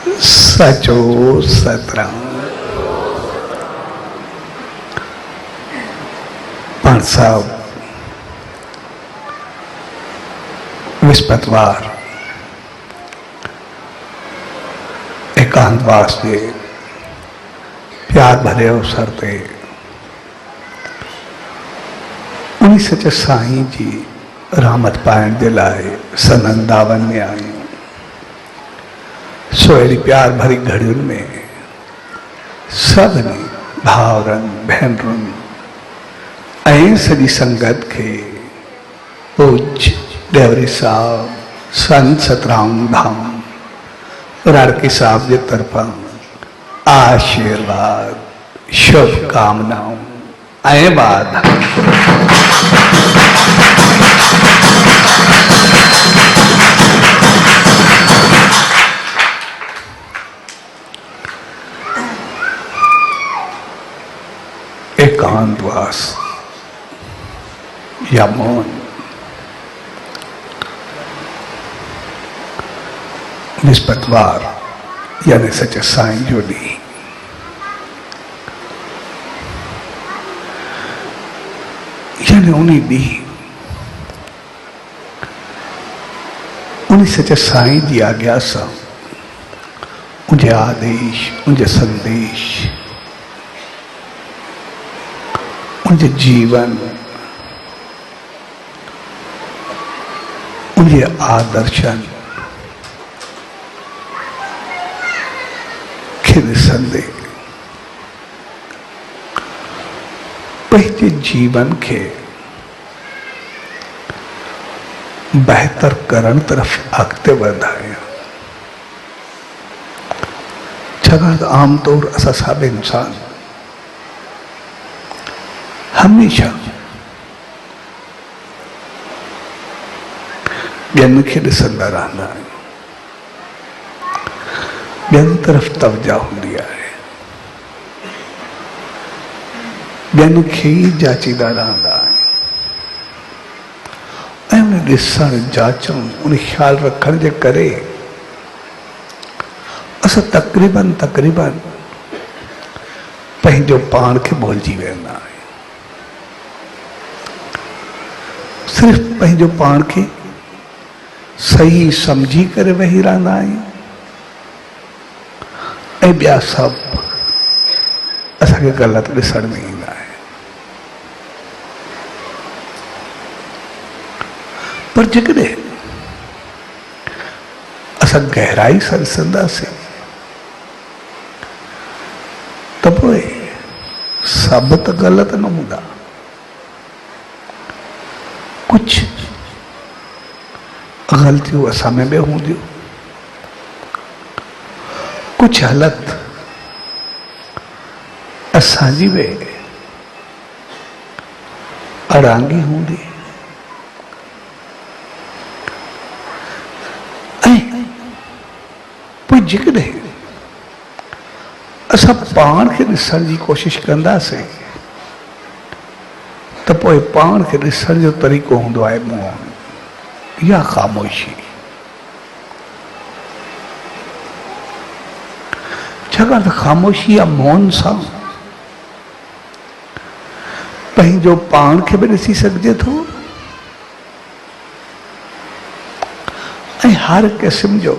सचो सतराम। पांच साहब विस्पतवार एकांतवास के प्यार भरे अवसर पे उन्हीं सच साईं जी रहमत पाइण जे लाए सनंदावन में आई। सोहड़ी प्यार भरी घड़ियुनि में सभिनी भावरनि भेनरुनि ऐं सॼी संगत के पूज्य देवरी साहब संत सतराम धाम राड़की साहब के तरफा आशीर्वाद शुभकामनाओं ऐं वाधायूं। एकांतवास या मौन विस्पतवार यानी सच साईं जो ॾींहुं। यानी उन्हीं ॾींहुं उन्हीं सच साईं जी आज्ञा सां उनके आदेश उनके संदेश उनके जीवन उनके आदर्शन ॾिसंदे पंहिंजे जीवन के बेहतर करण तरफ अॻिते वधाया। छाकाणि त आमतौर असां सभु इंसान हमेशा ॿियनि खे ॾिसंदा रहंदा आहियूं, ॿियनि तरफ़ तवजा हूंदी आहे, ॿियनि खे ई जाचींदा रहंदा आहियूं ऐं उन ॾिसण जाचण उन ख़्याल रखण जे करे असां तक़रीबन पंहिंजो पाण खे भुलिजी वेंदा आहियूं। सिर्फ़ पंहिंजो पाण खे सही समझी करे वेही रहंदा आहियूं ऐं ॿिया सभु असांखे ग़लति ॾिसण में ईंदा आहिनि। पर जेकॾहिं असां गहराई सां ॾिसंदासीं त पोइ सभु त ग़लति न हूंदा, कुझु ग़लतियूं असां में बि हूंदियूं, कुछ हालत असांजी बि अड़ांगी हूंदी ऐं पोइ जेकॾहिं असां पाण खे ॾिसण जी कोशिश कंदासीं त पोइ पाण खे ॾिसण जो तरीक़ो हूंदो आहे मौन या ख़ामोशी। छाकाणि त ख़ामोशी या मौन सां पंहिंजो पाण खे बि ॾिसी सघिजे थो ऐं हर क़िस्म जो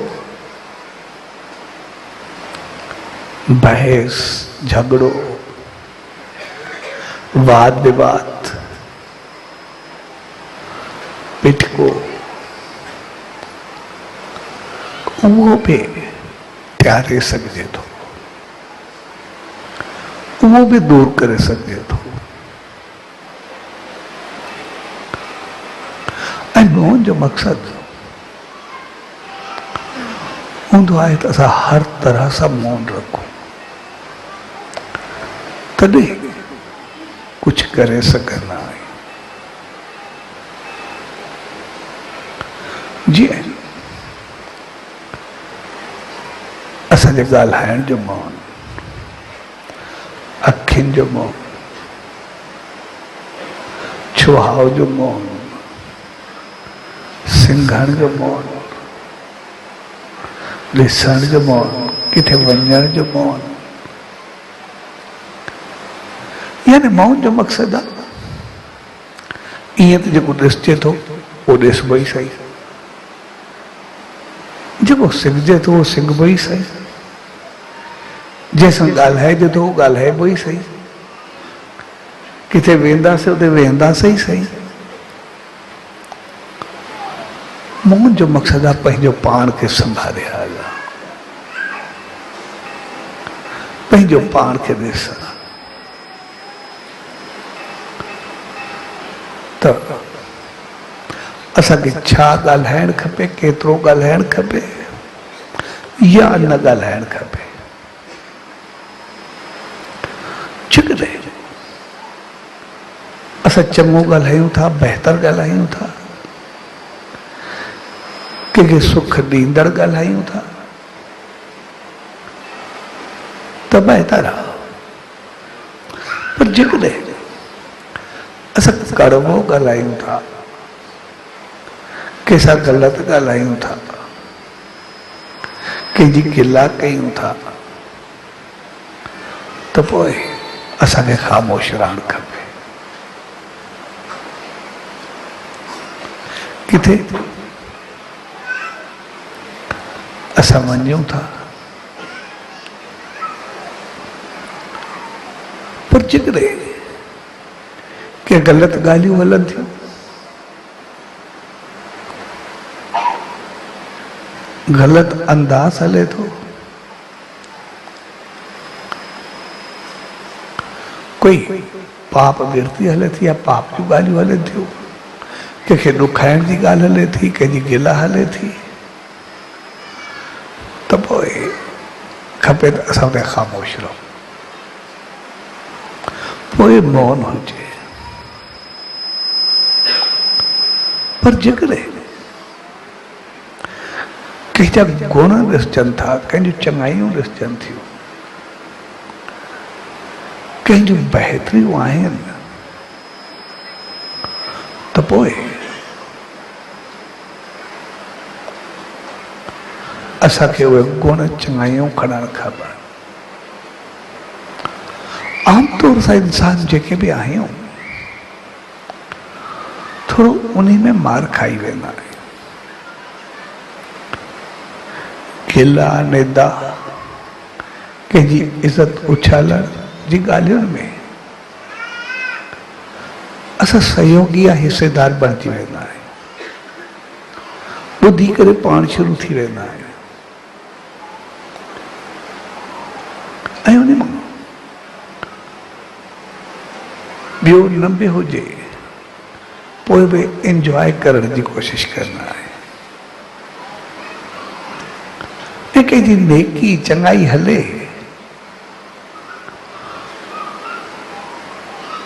बहस झगड़ो वाद विवाद पिटको उहो बि त्यारे सघिजे थो, वो भी दूर करे सके थो। ऐं मौन जो मक़सद हूंदो आहे त असां हर तरह सां मौन रखूं, तॾहिं कुझु करे सघंदा आहियूं। जीअं असांजे ॻाल्हाइण जो मौन, अखियुनि जो मौन, छुहाव जो मौन, सिंघण जो मौन, ॾिसण जो मौन, किथे वञण जो मौन। यानी मौन जो मक़सद आहे ईअं त जेको ॾिसजे थो उहो ॾिसबो ई सही, जेको सिंघजे थो उहो सिंघबो ई सही, जंहिंसां ॻाल्हाइजे थो उहो ॻाल्हाइबो ई सही, किथे वेंदासीं उते वेंदासीं ई सही। मौन जो मक़सदु आहे पंहिंजो पाण खे संभाले हलणु, पंहिंजो पाण खे ॾिसणु। त असांखे छा ॻाल्हाइणु खपे, केतिरो ॻाल्हाइणु खपे या न ॻाल्हाइणु खपे। जेकॾहिं असां चङो ॻाल्हायूं था, बहितर ॻाल्हायूं था, कंहिंखे सुख ॾींदड़ ॻाल्हायूं था त बहितर आहे। पर जेकॾहिं असां कड़वो ॻाल्हायूं था, कंहिंसां ग़लति ॻाल्हायूं था, कंहिंजी गिला कयूं था त पोइ असांखे ख़ामोश रहणु खपे। किथे असां वञूं था पर जेकॾहिं के ग़लति ॻाल्हियूं हलनि थियूं, ग़लति अंदाज़ हले थो, कोई पाप विरती हले थी या पाप जूं ॻाल्हियूं हलनि थियूं, कंहिंखे ॾुखाइण जी ॻाल्हि हले थी, कंहिंजी गिला हले थी, त पोइ खपे त असां उते ख़ामोश रहूं, पोइ मौन हुजे। पर जेकॾहिं कंहिंजा गुण ॾिसजनि था, कंहिंजूं चङाइयूं ॾिसजनि थियूं, कंहिंजूं बहितरियूं आहिनि त पोइ असांखे उहे गुण चङाइयूं खणणु खपनि। आमतौर सां इंसान जेके बि आहियूं थोरो उन में मार खाई वेंदा आहियूं। खिला निदा, कंहिंजी इज़त उछालण जी ॻाल्हियुनि में असां सहयोगी या हिसेदार बणिजी वेंदा आहियूं, ॿुधी करे पाण शुरू थी वेंदा आहियूं ऐं उन मां ॿियो न बि हुजे पोइ बि इंजॉय करण जी कोशिशि करना आहे। ऐं कंहिंजी नेकी चङाई हले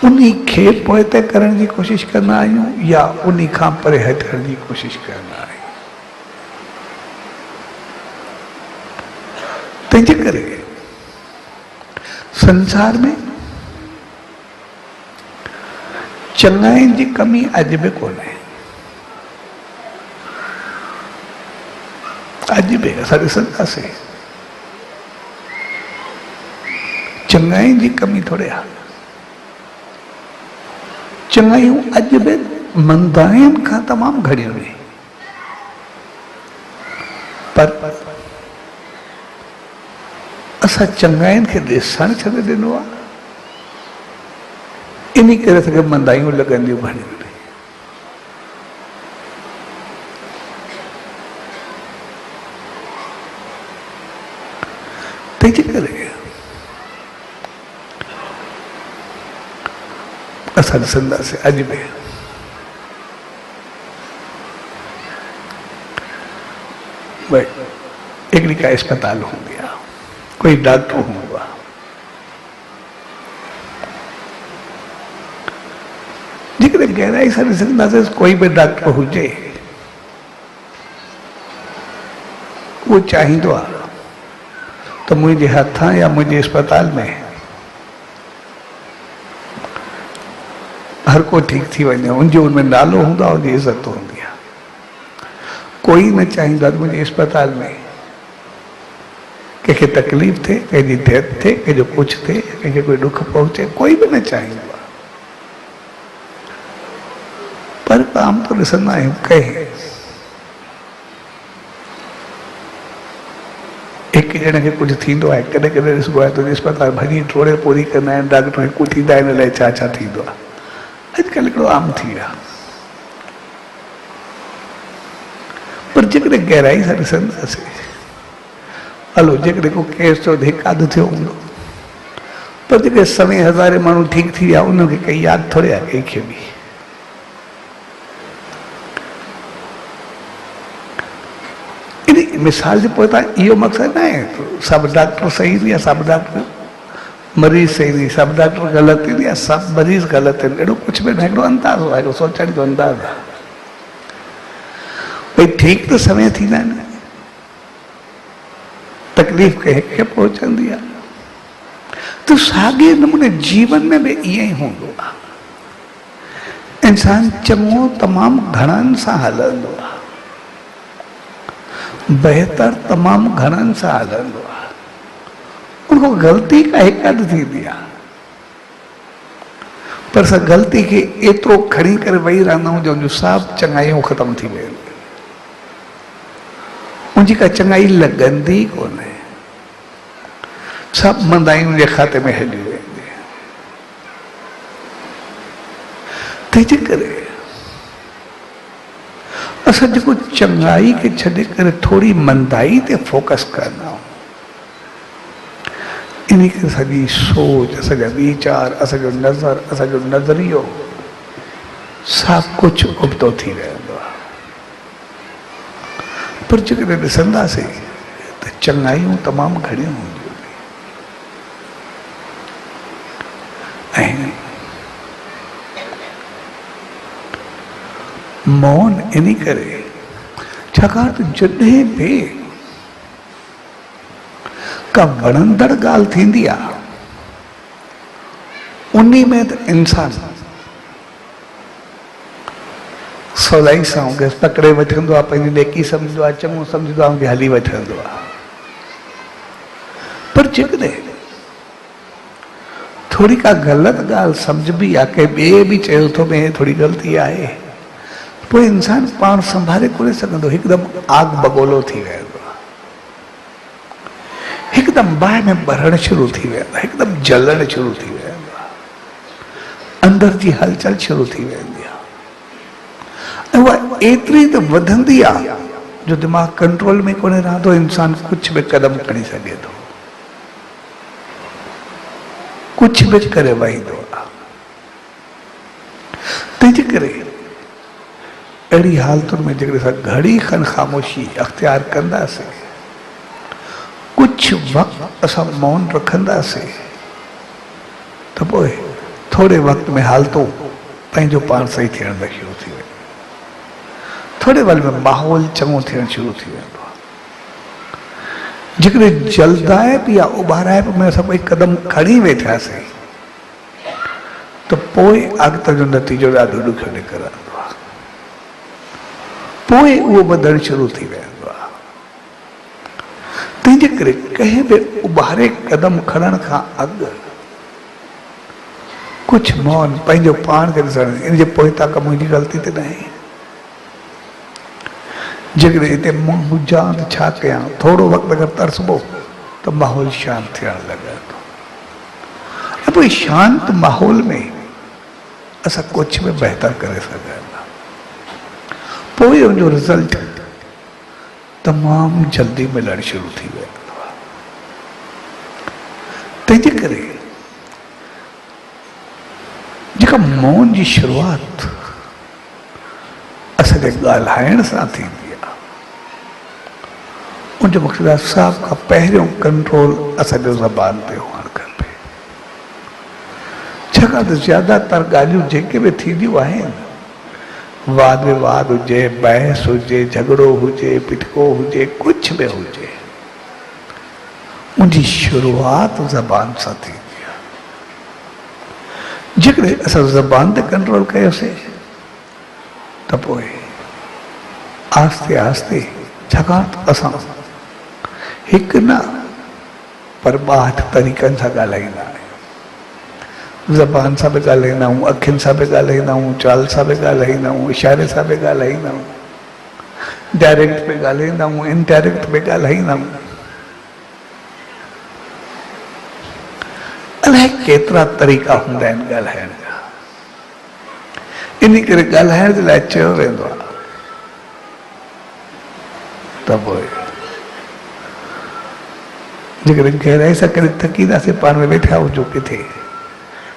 उन्ही खे पोइते करण जी कोशिशि कंदा आहियूं या उन्ही खां परे हटण जी कोशिशि कंदा आहियूं। तंहिंजे करे संसार में चङाइनि जी कमी अॼु बि कोन्हे। अॼु बि असां ॾिसंदासीं चङाइनि जी कमी थोरे आहे। चङाइयूं अॼु बि मंदाइनि खां तमामु घणियूं आहिनि, पर असां चङाइनि खे ॾिसणु छॾे ॾिनो आहे, इन करे असांखे मंदाइयूं लॻंदियूं घणियूं आहिनि। तंहिंजे करे असां ॾिसंदासीं अॼु बि भई हिकिड़ी का अस्पताल हूंदी आहे, कोई डॉक्टर हूंदो आहे, जेकॾहिं गहराई सां ॾिसंदासीं कोई बि डॉक्टर हुजे उहो चाहींदो आहे त मुंहिंजे हथां या मुंहिंजे अस्पताल में हर को ठीक थी वञे, उनजो उनमें नालो हूंदो आहे, उनजी इज़त हूंदी आहे। कोई न चाहींदो आहे मुंहिंजे अस्पताल में कंहिंखे तकलीफ़ थिए, कंहिंजी डेथ थिए, कंहिंजो कुझु थिए, कंहिंखे कोई दुख पहुचे, कोई बि न चाहींदो आहे। पर आम तो ॾिसंदा आहियूं कंहिं हिकु ॼणे खे कुझु थींदो आहे, कॾहिं कॾहिं ॾिसबो आहे त अस्पताल भॼी थोरे पूरी कंदा आहिनि डॉक्टर, हिकु थींदा आहिनि अलाए छा छा थींदो आहे। अॼुकल्ह हिकिड़ो आम थी वियो आहे। पर जेकॾहिं गहराई सां ॾिसंदासीं, हलो जेकॾहिं को केस थियो हिकु अधु थियो हूंदो, पर जेके 100,000 माण्हू ठीकु थी विया उनखे कई यादि थोरे आहे कंहिंखे बि। इन मिसाल जे पोइ इहो मक़सदु न आहे सभु डॉक्टर सही थी या सभु डॉक्टर मरीज़ सही थी, सभु डॉक्टर ग़लति थी या सभु मरीज़ ग़लति आहिनि, अहिड़ो कुझु बि न, हिकिड़ो अंदाज़ो आहे, हिकिड़ो सोचण जो अंदाज़ आहे। भई ठीकु त समय थींदा आहिनि, तकलीफ़ कंहिंखे पहुचंदी आहे। तो साॻे नमूने जीवन में भी ईअं ई हूंदो आहे। इंसान चङो तमामु घणनि सां हलंदो आहे, बहितर तमामु घणनि सां हलंदो आहे, उनको ग़लती का हिकु अधु थींदी आहे, पर असां ग़लती खे एतिरो खणी करे वेही रहंदा आहियूं जो उनजूं सभु चङाइयूं ख़तमु थी वेंदियूं, उनजी का चङाई लॻंदी कोन्हे, सभु मंदाइयूं जे खाते में हली वेंदी। तंहिंजे करे असां जेको चङाई खे छॾे करे थोरी मंदाई ते फोकस कंदा आहियूं, इन खे सॼी सोच, असांजा वीचार, असांजो नज़र, असांजो नज़रियो सभु कुझु उबतो थी रहंदो आहे। पर जेकॾहिं ॾिसंदासीं त चङाइयूं तमामु घणियूं हूंदियूं ऐं मौन इन करे छाकाणि त जॾहिं बि का वणंदड़ ॻाल्हि थींदी आहे उन्ही में त इंसान सवलाई सां पकड़े वठंदो आहे, पंहिंजी नेकी सम्झंदो आहे, चङो सम्झंदो आहे, हली वठंदो आहे। पर जेकॾहिं थोरी का ग़लति ॻाल्हि सम्झबी आहे, कंहिं ॿिए बि चयो थो भई थोरी ग़लती आहे, पोइ इंसान पाण संभाले कोन्हे सघंदो, हिकदमि आग बगोलो थी वेंदो आहे, हिकदमि बाहि में ॿरणु शुरू थी वेंदो आहे, हिकदमि जलणु शुरू थी वेंदो आहे, अंदर जी हलचल शुरू थी वेंदी आहे, ऐं उहा एतिरी त वधंदी आहे जो दिमाग़ कंट्रोल में कोन्हे रहंदो, इंसान कुझु बि क़दम खणी सघे थो, कुझु बि करे वहींदो आहे। तंहिंजे करे अहिड़ी हालतुनि में जेकॾहिं असां घड़ी खनि ख़ामोशी अख़्तियार कंदासीं, कुझु वक़्तु असां मौन रखंदासीं, त पोइ थोरे वक़्त में हालतूं पंहिंजो पाण सही थियण में शुरू थी वेंदियूं, थोरे वक़्त में माहौल चङो थियणु शुरू थी वेंदो आहे। जेकॾहिं जल्दाइप या उॿाराइप में असां कोई क़दम खणी वेठासीं त पोइ अॻिते जो नतीजो ॾाढो ॾुखियो निकिरंदो आहे, पोइ उहो वधणु शुरू थी वेंदो आहे। तंहिंजे करे कंहिं बि उॿारे क़दम खणण खां अॻु कुझु मौन पंहिंजो पाण खे ॾिसणु, इन जे पोइ तक मुंहिंजी ग़लती त न आहे, जेकॾहिं हिते मां हुजां त छा कयां, थोरो वक़्तु अगरि तरसबो त माहौल शांति थियणु लॻंदो, ऐं पोइ शांति माहौल में असां कुझु बि बहितर करे सघंदा, पोइ उनजो रिज़ल्ट तमामु जल्दी मिलणु शुरू थी वेंदो आहे। तंहिंजे करे जेका मौन जी शुरूआति असांजे ॻाल्हाइण सां थींदी आहे, उनजो मक़सदु आहे सभ खां पहिरियों कंट्रोल असांजो ज़बान ते हुअणु खपे, छाकाणि त ज़्यादातर ॻाल्हियूं जेके बि थींदियूं आहिनि, वाद विवाद हुजे, बहस हुजे, झगड़ो हुजे, पिटको हुजे, कुझु बि हुजे, उनजी शुरूआति ज़बान सां थींदी आहे। जेकॾहिं असां ज़बान ते कंट्रोल कयोसीं त पोइ आस्ते आस्ते, छाकाणि त असां हिकु न पर 62 तरीक़नि सां ॻाल्हाईंदा आहियूं। ज़बान सां बि ॻाल्हाईंदा आहियूं, अखियुनि सां बि ॻाल्हाईंदा आहियूं, चाल सां बि ॻाल्हाईंदा आहियूं, इशारे सां बि ॻाल्हाईंदा आहियूं, डायरेक्ट बि ॻाल्हाईंदा आहियूं, इनडायरेक्ट बि ॻाल्हाईंदा आहियूं। अलाए केतिरा तरीक़ा हूंदा आहिनि ॻाल्हाइण जा। इन करे ॻाल्हाइण जे लाइ चयो वेंदो आहे त पोइ जेकॾहिं गहराई सां करे थकींदासीं, पाण में वेठा हुजो किथे,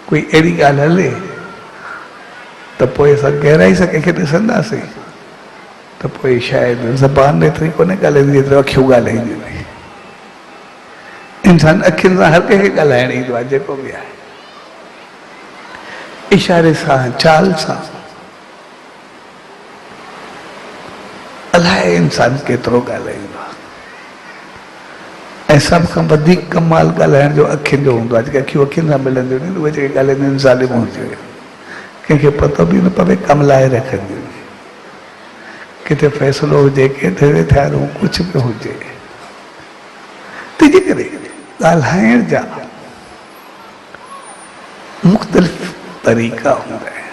कोई अहिड़ी ॻाल्हि हले त पोइ असां गहराई सां कंहिंखे ॾिसंदासीं त पोइ शायदि ज़बान एतिरी कोन्हे ॻाल्हाईंदी जेतिरो अखियूं ॻाल्हाईंदियूं आहिनि। इंसान अखियुनि सां हर कंहिंखे ॻाल्हाइण ईंदो आहे, जेको बि आहे, इशारे सां, चाल सां। अलाए इंसान केतिरो ॻाल्हाईंदो आहे। ऐं सभ खां वधीक कमाल ॻाल्हाइण जो अखियुनि जो हूंदो आहे। जेके अखियूं अखियुनि सां मिलंदियूं आहिनि उहे जेके ॻाल्हाईंदियूं आहिनि ज़ालिमूं हूंदियूं आहिनि, कंहिंखे पतो बि न पवे, कमलाए रखंदियूं आहिनि। किथे फ़ैसिलो हुजे, किथे वेठा रहूं, कुझु बि हुजे, तंहिंजे करे ॻाल्हाइण जा मुख़्तलिफ़ तरीक़ा हूंदा आहिनि।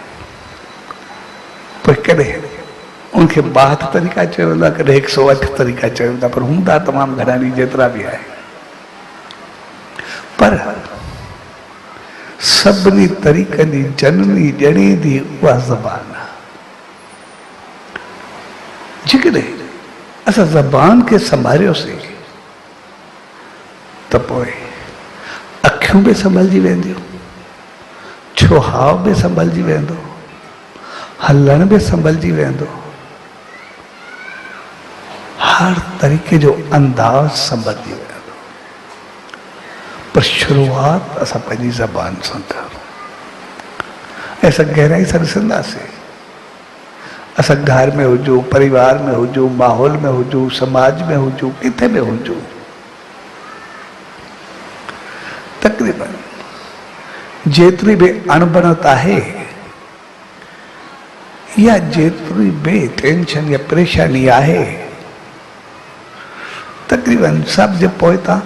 पर कॾहिं उनखे 62 तरीक़ा चयो वेंदो आहे, कॾहिं 108 तरीक़ा चयो वेंदो आहे, पर हूंदा तमामु घणा ॾींहं जेतिरा बि आहे। पर सभिनी तरीक़नि जी जननी ॼणे थी उहा ज़बान आहे। जेकॾहिं असां ज़बान खे संभालियोसीं त पोइ अखियूं बि संभलिजी वेंदियूं, छुहाव बि संभलिजी वेंदो, हलण बि संभलिजी वेंदो, हर तरीक़े जो अंदाज़ संभलिजी वेंदो। पर शुरूआत असां पंहिंजी ज़बान सां करूं। असां गहराई सां ॾिसंदासीं, असां घर में हुजूं, परिवार में हुजूं, माहौल में हुजूं, समाज में हुजूं, किथे बि हुजूं, तक़रीबन जेतिरी बि अणबणत आहे या जेतिरी बि टेंशन या परेशानी आहे, तक़रीबन सभ जे पोइतां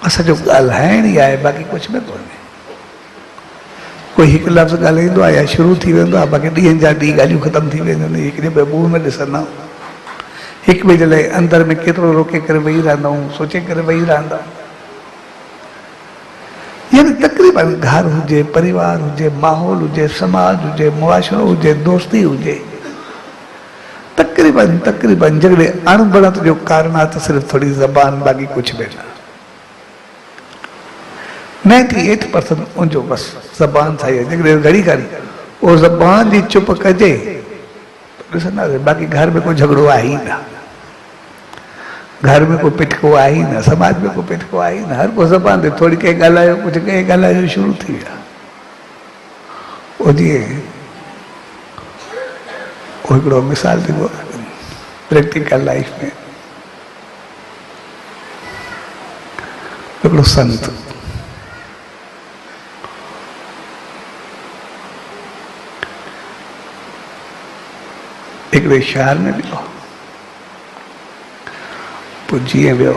असांजो ॻाल्हाइण ई आहे, बाक़ी कुझु बि कोन्हे। कोई हिकु लफ़्ज़ ॻाल्हाईंदो आहे या शुरू थी वेंदो आहे, बाक़ी ॾींहंनि जा ॾींहं ॻाल्हियूं ख़तमु थी वेंदियूं आहिनि। हिकु ॾींहुं ॿ मुंहं में ॾिसंदा आहियूं, हिक ॿिए जे लाइ अंदरि में केतिरो रोके करे वेही रहंदा आहियूं, सोचे करे वेही रहंदा आहियूं। यानी तक़रीबन घर हुजे, परिवार हुजे, माहौल हुजे, समाज हुजे, मुआशरो हुजे, दोस्ती हुजे, तक़रीबन जॾहिं अणबणत जो कारण आहे त सिर्फ़ु थोरी ज़बान, बाक़ी कुझु बि न। 98% उनजो बसि ज़बान सां ई आहे। जेकॾहिं घड़ी घड़ी उहो ज़बान जी चुप कजे ॾिसंदासीं, बाक़ी घर में कोई झगड़ो आहे ई न, घर में कोई पिटको आहे ई न, समाज में कोई पिटको आहे ई न। हर को ज़बान ते थोरी कंहिं ॻाल्हायो, कुझु कंहिं ॻाल्हायो, शुरू थी विया। जीअं हिकिड़ो मिसाल ॾिनो प्रैक्टिकल लाइफ में, हिकिड़ो संत हिकिड़े शहर में वियो, पोइ जीअं वियो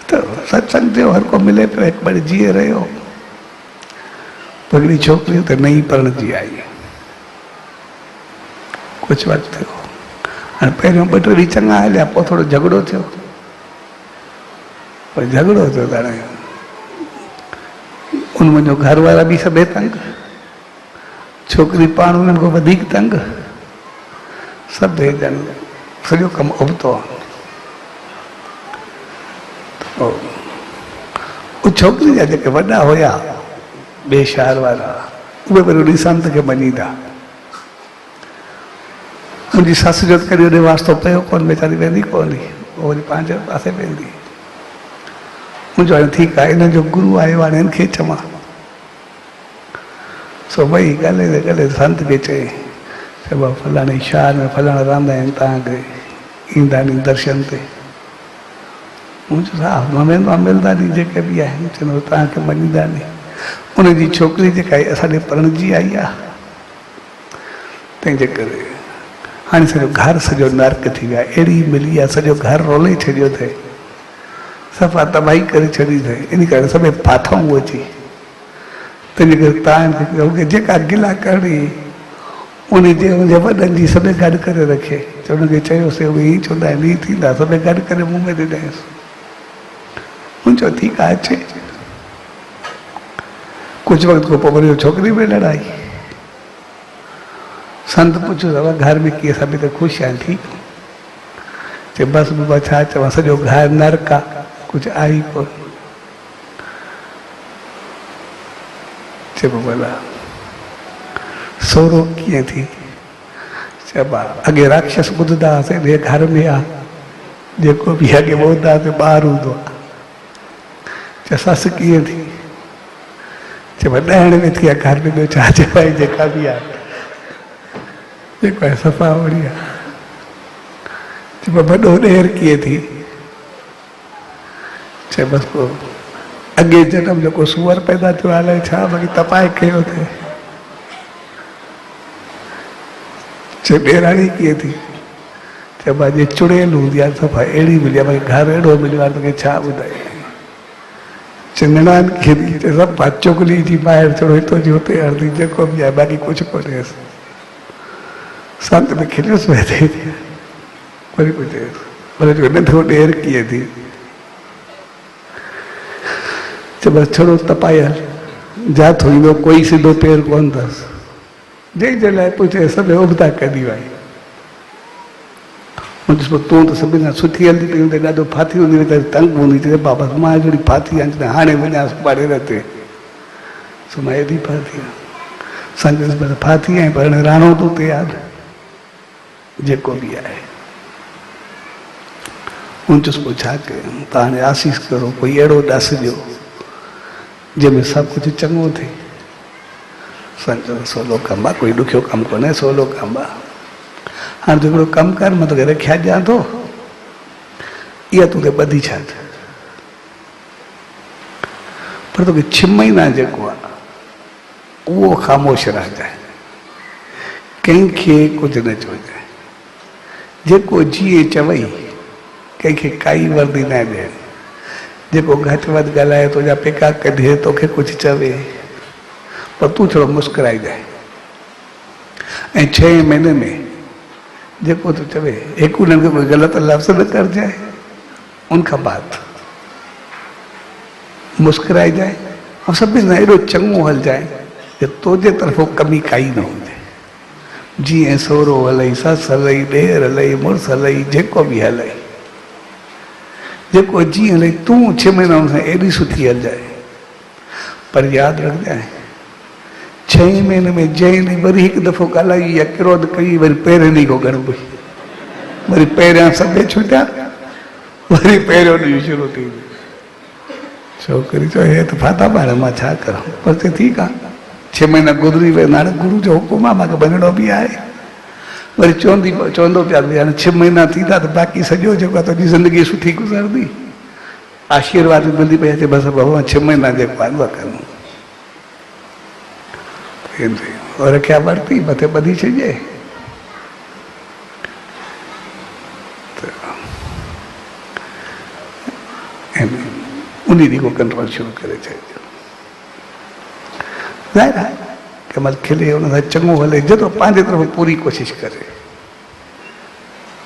त सत्संग थियो, हर को मिले पियो, हिकु ॿ जीअं रहियो। पोइ हिकिड़ी छोकिरी त नई परणजी आई, कुझु वक़्तु थियो, हाणे पहिरियों 2 टे ॾींहं चङा हलिया, पोइ थोरो झगड़ो थियो। पोइ झगड़ो थियो त हाणे उन मुंहिंजो घर वारा बि सभु तंग, छोकिरी पाण उन्हनि खां वधीक तंग, सभु ॼण सॼो कमु उबतो आहे। उहो छोकिरी जा जेके वॾा हुया ॿिए शहर वारा, उहे वरी उन संत खे मञीदा। मुंहिंजी ससु जो कॾहिं ओॾे वास्तो पियो कोन, वीचारी वेंदी कोन, उहो वरी पंहिंजे पासे वेंदी। मुंहिंजो हाणे ठीकु आहे, हिन जो गुरू आयो, हाणे हिनखे चवां। सो भई ॻाल्हाए संत खे चई, चइबो फलाणे शहर में फलाणा रहंदा आहिनि, तव्हांखे ईंदा नी दर्शन ते। मुंहिंजो हा मां वेंदो आहियां, मिलंदा नी जेके बि आहिनि, चवंदो तव्हांखे मञीदा नी। उनजी छोकिरी जेका आहे असांजे परणजी आई आहे, तंहिंजे करे हाणे सॼो घर सॼो नर्क थी वियो आहे। अहिड़ी मिली आहे, सॼो घर रोले छॾियो अथई, सफ़ा तबाही करे छॾी अथई, इन करे सभई फाथऊं अची तंहिंजे करे तव्हांखे जेका गिला करणी उन जे वॾनि जी सभई गॾु करे रखे। हुनखे चयोसीं उहे हीअं चवंदा आहिनि हीअं थींदा, सभई गॾु करे मुंहुं में ॾिनईंसि। हुन चयो ठीकु आहे अचे। कुछ वक्त को वरी छोकिरी में लड़ाई। संत पुछो बाबा घर में कीअं सभई त ख़ुशि आहिनि? ठीकु। चए बसि बाबा छा चवां, सॼो घर नरक आहे, कुझु आई कोन। चए भला सोरो कीअं थी? चए अॻे राक्षस ॿुधंदा हुआसीं ॿिए घर में आहे, जेको बि अॻे ॿुधंदा हुआसीं ॿार हूंदो आहे। चए ससु कीअं थी? चए ॾहण में थी आहे घर में, ॿियो छा चवाई जेका बि आहे जेको आहे सफ़ा वड़ी आहे। चए वॾो ॾेर कीअं थी? चए बसि पोइ अॻे जनम जेको सूअर पैदा थियो आहे छा भई तपाए कयो थिए। चए ॾेराणी कीअं थी? चए भाई चुड़ैल हूंदी आहे सफ़ा अहिड़ी मिली आहे, भई घर अहिड़ो मिलियो आहे तोखे छा ॿुधाए। चए निणान कीअं थी? चए सफ़ा चुगली जी ॿाहिरि थोरो हितो जी हुते हणंदी, जेको बि आहे बाक़ी कुझु कोन्हेसि। संत में खिलियोसि वैसे वरी पुछेसि भले जो नंढो ॾेर कीअं थी? चए बसि छड़ो तपायल जाथो ईंदो, कोई सिधो पेर कोन अथसि। जंहिंजे लाइ पुछे सभई उबता कढी वई। तूं त सभिनि खां सुठी हलंदी पई हूंदी, ॾाढो फाथी हूंदी हुई त तंग हूंदी। चए बाबा मां जहिड़ी फाथी आहियां, हाणे वञा सुभाणे न थिए। सो मां एॾी फाथी आहियां। संगत पर फाथी आहीं पर राणो तूं तयारु जेको बि आहे। उनचुसि पोइ छा कयूं? त हाणे आसीस करो, कोई अहिड़ो ॾस ॾियो जंहिंमें सभु कुझु चङो थिए। संत सवलो कमु आहे, कोई ॾुखियो कमु कोन्हे, सवलो कमु आहे। हाणे तूं हिकिड़ो कमु कर, मां तोखे रखिया ॾियां थो, इहा तोखे ॿधी छॾ, पर तोखे 6 महीना जेको आहे उहो ख़ामोश रहिजांइ, कंहिंखे कुझु न चइजांइ। जेको जीअं चवई कंहिंखे काई वर्दी न ॾियनि। जेको घटि वधि ॻाल्हाए तुंहिंजा पेका कढे, तोखे कुझु चवे, पर तूं थोरो मुस्कुराइजांइ। ऐं 6 महीने में जेको तूं चवे हिकु उन्हनि खे कोई ग़लति लफ़्ज़ न करिजांइ। उनखां बाद मुस्कुराइजांइ ऐं सभिनि सां एॾो चङो हलजांइ कि तुंहिंजे तरफ़ो कमी काई न हुजे। जीअं सहुरो हलई, ससु हलई, ॾेर हलई, मुड़ुसु हलई, जेको बि हलई, जेको जीअं हलई तूं 6 महीना सां एॾी सुठी हलजांइ। पर यादि रखजांइ 6 महीने में जंहिं ॾींहुं वरी हिकु दफ़ो ॻाल्हाई या क्रोध कई, वरी पहिरें ॾींहुं खां गड़बड़ी, वरी पहिरियां सभु छुटिया, वरी पहिरियों ॾींहुं शुरू थी। छोकिरी चयो हे त फाथा ॿार, मां छा करां? पर चए ठीकु आहे, 6 महीना गुज़री विया, हाणे गुरू जो हुकुम आहे, मूंखे वञिणो बि आहे। वरी चवंदो पिया हाणे 6 महीना थींदा त बाक़ी सॼो जेको आहे तुंहिंजी ज़िंदगी सुठी गुज़रंदी। आशीर्वाद मिलंदी पई अचे, बसि भॻवान 6 महीना जेको आहे उहा करूं। और रखिया वरिती, मथे ॿधी छॾिजे। उन ॾींहुं को कंट्रोल शुरू करे छॾियो। ज़ाहिर आहे कंहिं महिल खिले, हुन सां चङो हले, जेतिरो पंहिंजे तरफ़ पूरी कोशिशि करे।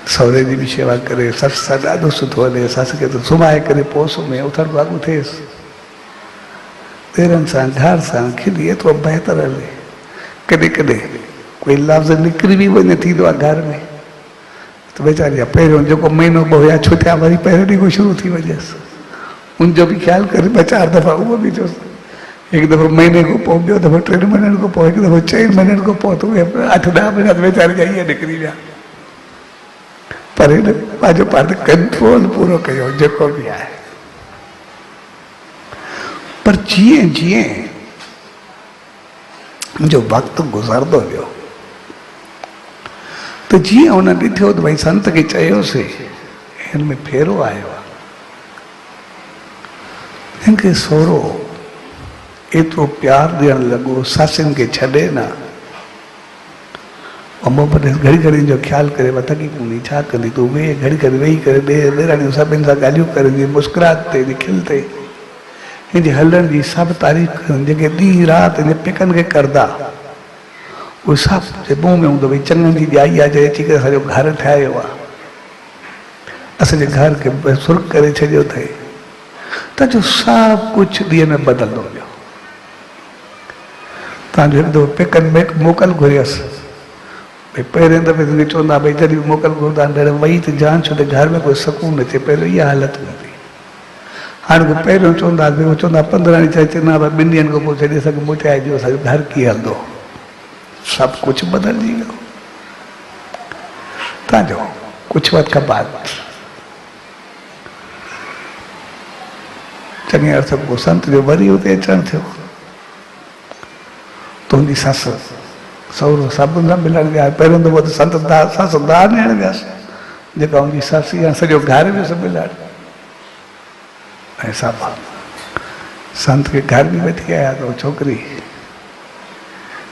सहुरे जी बि शेवा करे, ससु सां ॾाढो सुठो हले, ससु खे त सुम्हाए करे पोइ सुम्हे, उथण वाॻुं थिएसि। ॾेरनि सां घर सां खिली एतिरो बहितर हले। कॾहिं कॾहिं कोई लफ़्ज़ निकिरी बि वञे थींदो आहे घर में त वीचारी पहिरियों जेको महीनो ॿ हुया छुटिया, वरी पहिरियों ॾींहुं शुरू थी वञेसि। उनजो बि ख़्यालु करे 2-4 दफ़ा उहो बि चयोसि। हिकु दफ़ो महीने खां पोइ, ॿियो दफ़ो 3 महीननि खां पोइ, हिकु दफ़ो 4 महीननि खां पोइ, त उहे 8-10 महीना त वीचारे जा ईअं निकिरी विया। पर हिन पंहिंजो पाण कंट्रोल पूरो कयो जेको बि आहे। पर जीअं जीअं मुंहिंजो वक़्तु गुज़रंदो वियो त जीअं हुन ॾिठो त भई संत खे चयोसीं हिन में फेरो आयो आहे, हिन खे सहुरो एतिरो प्यारु ॾियणु लॻो, ससुनि खे छॾे न। अम्बो पर घड़ी घड़ी जो ख्याल करे वह थकी कोन्हे छा कंदी तूं वे घड़ी घड़ी वेही करे ॾेराणियूं सभिनि सां ॻाल्हियूं करंदी मुस्कुराते खिलते हिनजे हलण जी सभु तारीफ़ करनि जेके ॾींहुं राति हिन पेकनि खे करदा उहे सभु जे मुंहं में हूंदो भई चङनि जी ॼाई आहे जे अची करे असांजो घर ठाहियो आहे असांजे घर खे सुर्ग करे छॾियो अथई त जो सभु कुझु ॾींहं में बदलंदो वियो तव्हांजो हिकु दफ़ो पेकनि में मोकल घुरियसि भई पहिरें दफ़े तुंहिंखे चवंदा भई जॾहिं बि मोकल घुरंदा वही त जान छो त घर में कोई सुकून अचे पहिरियों इहा हालत हूंदी हाणे पहिरियों चवंदा भई उहो चवंदा 15 ॾींहं चए चवंदा भई 2 ॾींहंनि खां पोइ छॾे असांखे मोटाइजो असांजो घर कीअं हलंदो सभु कुझु बदिलजी वियो तव्हांजो कुझु वक़्त खां बाद चङे अर्थ पोइ संत जो वरी हुते अचणु थियो तुंहिंजी ससु सहुरो सभिनि सां मिलण विया पहिरियों दफ़ो त संत ससु दार ॾियण वियासीं जेका हुनजी ससु या सॼो घर वियुसि मिलण ऐं सभु संत खे घर बि वठी आया त छोकिरी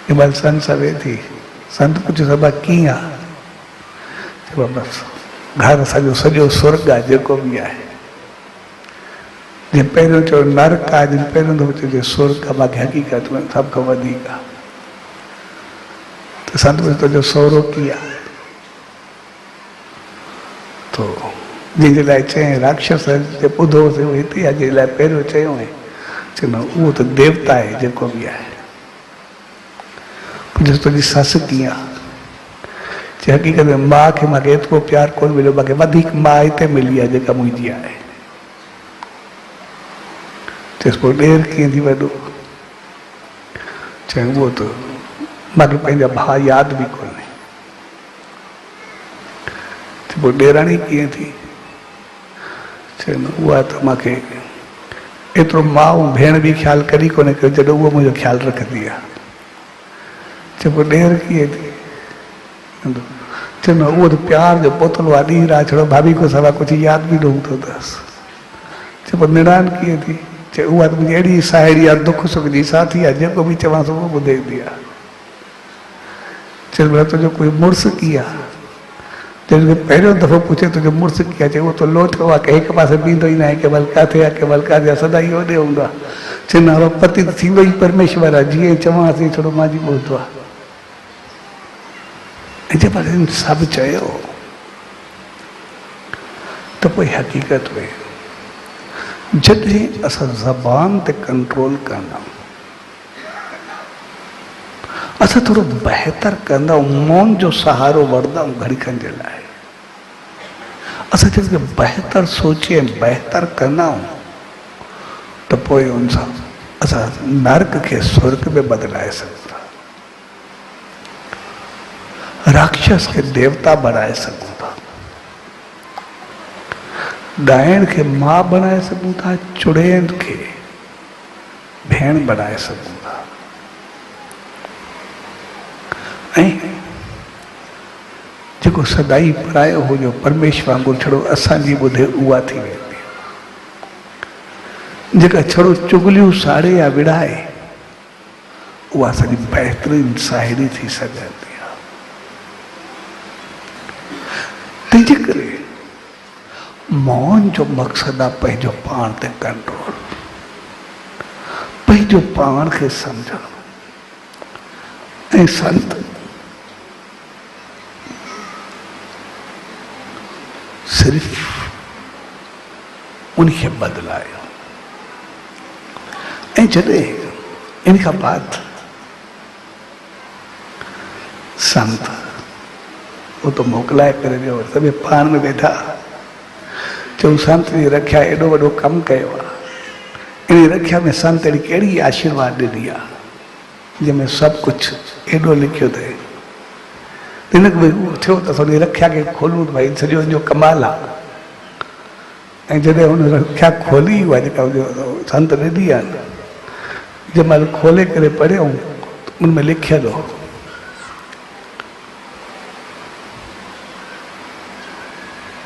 कि बल संत सां वेठी संत पुछियो सभा कीअं आहे चइबो बसि घर असांजो सॼो स्वर्ग आहे जेको बि आहे जिन पहिरियों चयो नरक आहे जिन पहिरियों दफ़ो चयो स्वर्ग आहे बाक़ी हक़ीक़त में सभ खां वधीक आहे त संत पुछियो तुंहिंजो सहुरो कीअं आहे तो जंहिंजे लाइ चयईं राक्षस जे ॿुधोसीं उहो हिते आहे जंहिं लाइ पहिरियों चयो चवंदो उहो त देवता आहे जेको बि आहे पुछियोसि तुंहिंजी ससु कीअं आहे चई हक़ीक़त में माउ खे मूंखे एतिरो प्यारु कोन मिलियो मूंखे वधीक माउ हिते मिली आहे जेका मुंहिंजी आहे चइसि पोइ ॾेर कीअं थी वॾो चई उहो त मूंखे पंहिंजा भाउ यादि बि कोन्हे पोइ ॾेराणी कीअं थी चई उहा त मूंखे एतिरो माउ भेण बि ख़्यालु कॾहिं कोन्हे कयो जॾहिं उहो मुंहिंजो ख़्यालु रखंदी आहे चए पोइ ॾेर कीअं थी चवंदो उहो त प्यार जो पोतलो आहे ॾींहुं राति छड़ो भाभी खां सवाइ कुझु यादि बि न हूंदो अथसि चए पोइ निणान कीअं थी चए उहा त मुंहिंजी अहिड़ी साहेड़ी आहे दुख सुख जी साथी आहे जेको बि चवांसि उहो ॿुधे ईंदी आहे चए भला तुंहिंजो कोई मुड़ुसु कीअं आहे जंहिंखे पहिरियों दफ़ो पुछे तुंहिंजो मुड़ुसु कीअं आहे चए उहो त लोटो आहे की हिकु पासे बीहंदो ई न आहे केवल किथे आहे केवल किथे आहे सदा ई होॾे हूंदो आहे चवंदा हुआ पति त थींदो ई परमेश्वर आहे जीअं चवांसि थोरो मांजी ॿुधंदो आहे ऐं जे पर सभु चयो त पोइ हक़ीक़त में जॾहिं असां ज़बान ते कंट्रोल कंदा असां थोरो बहितर कंदा मौन जो सहारो वठंदा घड़ी खनि जे लाइ असां जॾहिं बहितर सोचे बहितर कंदा त पोइ उन सां असां नर्क खे स्वर्ग में बदिलाए सघूं राक्षस खे देवता बनाए सघूं था ॾाइण खे मां बनाए सघूं था चुड़ैल खे भेण बनाए सघूं था ऐं जेको सदाई परायो हुजो परमेश्वर वांगुरु छड़ो असांजी ॿुधे उहा थी वेंदी जेका छड़ो चुगलियूं साड़े या विड़ाए उहा असांजी बहितरीन साहेड़ी थी सघंदी आहे तंहिंजे करे मौन जो मक़सदु आहे पंहिंजो पाण ते कंट्रोल पंहिंजो पाण खे सम्झणु ऐं संत सिर्फ़ उनखे बदिलायो ऐं जॾहिं इन खां बाद संत वो तो मोकिलाए करे वियो सभु पाण में वेठा चऊं संत जी रखिया एॾो वॾो कमु कयो आहे इन रखिया में संत अहिड़ी कहिड़ी आशीर्वाद ॾिनी आहे जंहिंमें सभु कुझु एॾो लिखियो अथई हिन भई उहो थियो त असां रखिया खे खोलूं त भई सॼो हिनजो कमाल आहे ऐं जॾहिं हुन रखिया खोली हुआ जेका संत ॾिनी आहे जंहिं महिल खोले करे पढ़ियऊं उनमें लिखियलु हो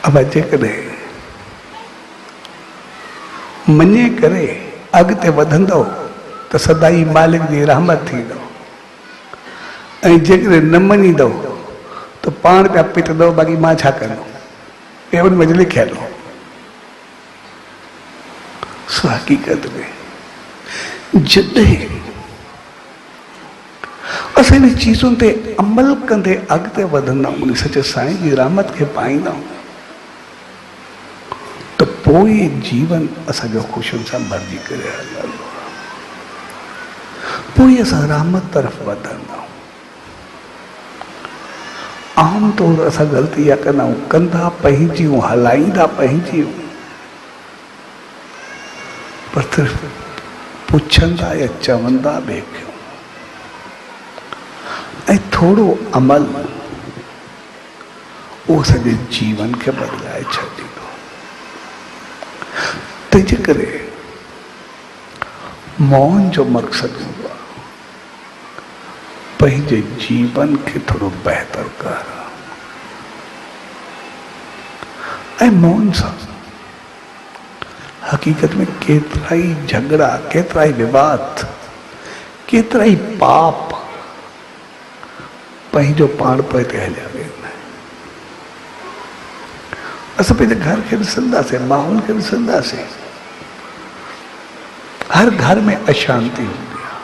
अब जेकॾहिं मञे करे अॻिते वधंदो त सदाई मालिक जी रहमत थींदो ऐं जेकॾहिं न मञींदो तो पाण पिया पिटंदो, बाक़ी मां छा कंदो, हे उन में लिखियल हो। सो हक़ीक़त में जॾहिं असां इन चीज़ुनि ते अमल कंदे अॻिते वधंदा आहियूं, सचे साईं जी रहमत खे पाईंदा आहियूं, त पोइ जीवन असांजो ख़ुशियुनि सां भरिजी करे हलंदो, पोइ असां रहमत तरफ़ वधंदा आहियूं। आम तौर असां ग़लती इहा कंदा आहियूं, कंदा पंहिंजियूं, हलाईंदा पंहिंजियूं, पर सिर्फ़ पुछंदा या चवंदा ॿिए खे, ऐं थोरो अमल उहो सॼे जीवन खे बदिलाए छॾींदो। तंहिंजे करे मौन जो मक़सदु हूंदो आहे पंहिंजे जीवन खे थोरो बहितर करणु, ऐं मौन सां हक़ीक़त में केतिरा ई झगड़ा, केतिरा ई विवाद, केतिरा ई पाप पंहिंजो पाण ते हलिया वेंदा आहिनि। असां पंहिंजे घर खे ॾिसंदासीं, माहौल खे ॾिसंदासीं, हर घर में अशांति हूंदी आहे।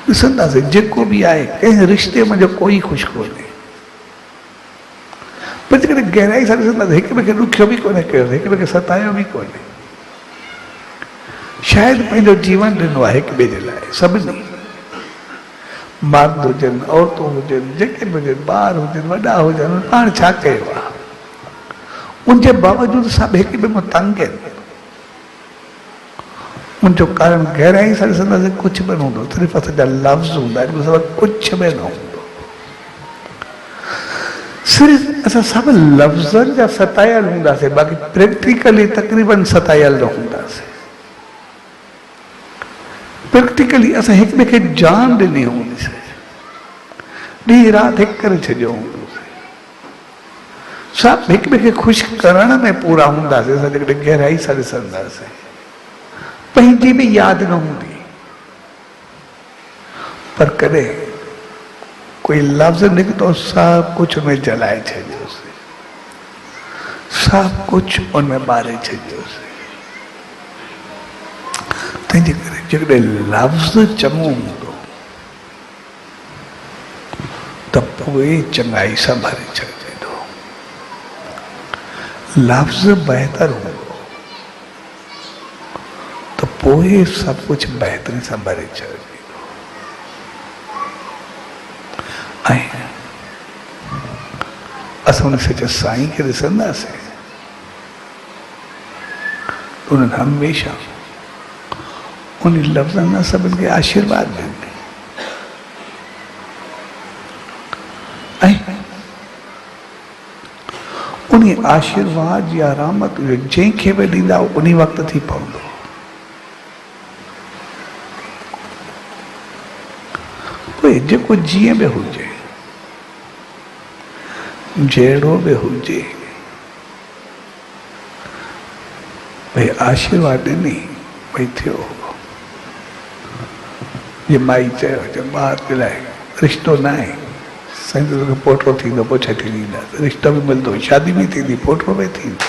ॾिसंदासीं जेको बि आहे, कंहिं रिश्ते में जो कोई ख़ुशि कोन्हे, पर जेकॾहिं गहराई सां ॾिसंदासीं हिक ॿिए खे ॾुखियो बि कोन्हे कयो, हिक ॿिए खे सतायो बि कोन्हे, शायदि पंहिंजो जीवन ॾिनो आहे हिक ॿिए जे लाइ। सभिनी मर्द हुजनि, औरतूं हुजनि, जेके बि हुजनि, ॿार हुजनि, वॾा हुजनि, पाण छा कयो आहे, उनजे बावजूदि सभु हिक ॿिए में तंग आहिनि। उनजो कारण गहराई सां ॾिसंदासीं कुझु बि न हूंदो, सिर्फ़ु असांजा लफ़्ज़ हूंदा आहिनि, कुझु बि न हूंदो। सिर्फ़ु असां सभु लफ़्ज़नि जा सतायल हूंदासीं, बाक़ी प्रैक्टिकली तक़रीबन सतायल न हूंदासीं। प्रैक्टिकली असां हिक ॿिए खे जान ॾिनी हूंदीसीं, ॾींहुं राति हिकु करे छॾियो हूंदोसीं, सभु हिक ॿिए खे ख़ुशि करण में पूरा हूंदासीं। असां जेकॾहिं गहराई सां ॾिसंदासीं, पंहिंजी बि यादि न हूंदी, पर कॾहिं कोई लफ़्ज़ निकितो, सभु कुझु उनमें जलाए छॾियोसीं, सभु कुझु उनमें ॿारे छॾियोसीं। तंहिंजे करे जेकॾहिं लफ़्ज़ चङो हूंदो त पोइ चङाई सां भरे छॾींदो, लफ़्ज़ बहितर हूंदो त पोइ सभु कुझु बहितरी सां भरे छॾींदो। ऐं असां उन सचे साईं खे ॾिसंदासीं, उन्हनि हमेशह उन लफ़्ज़नि सां सभिनि खे आशीर्वाद ॾिनी, ऐं उन आशीर्वाद या रहमत जंहिंखे बि ॾींदा उन वक़्तु थी पवंदो। पोइ जेको जीअं बि हुजे, जहिड़ो बि हुजे, भई आशीर्वाद ॾिनी, भई थियो। ये माई चयो जब ॿार जे लाइ रिश्तो न आहे, साईं तोखे पोटो थींदो, पोइ छा थी ॾींदासीं, रिश्तो बि मिलंदो, शादी बि थींदी, पोटो बि थींदो।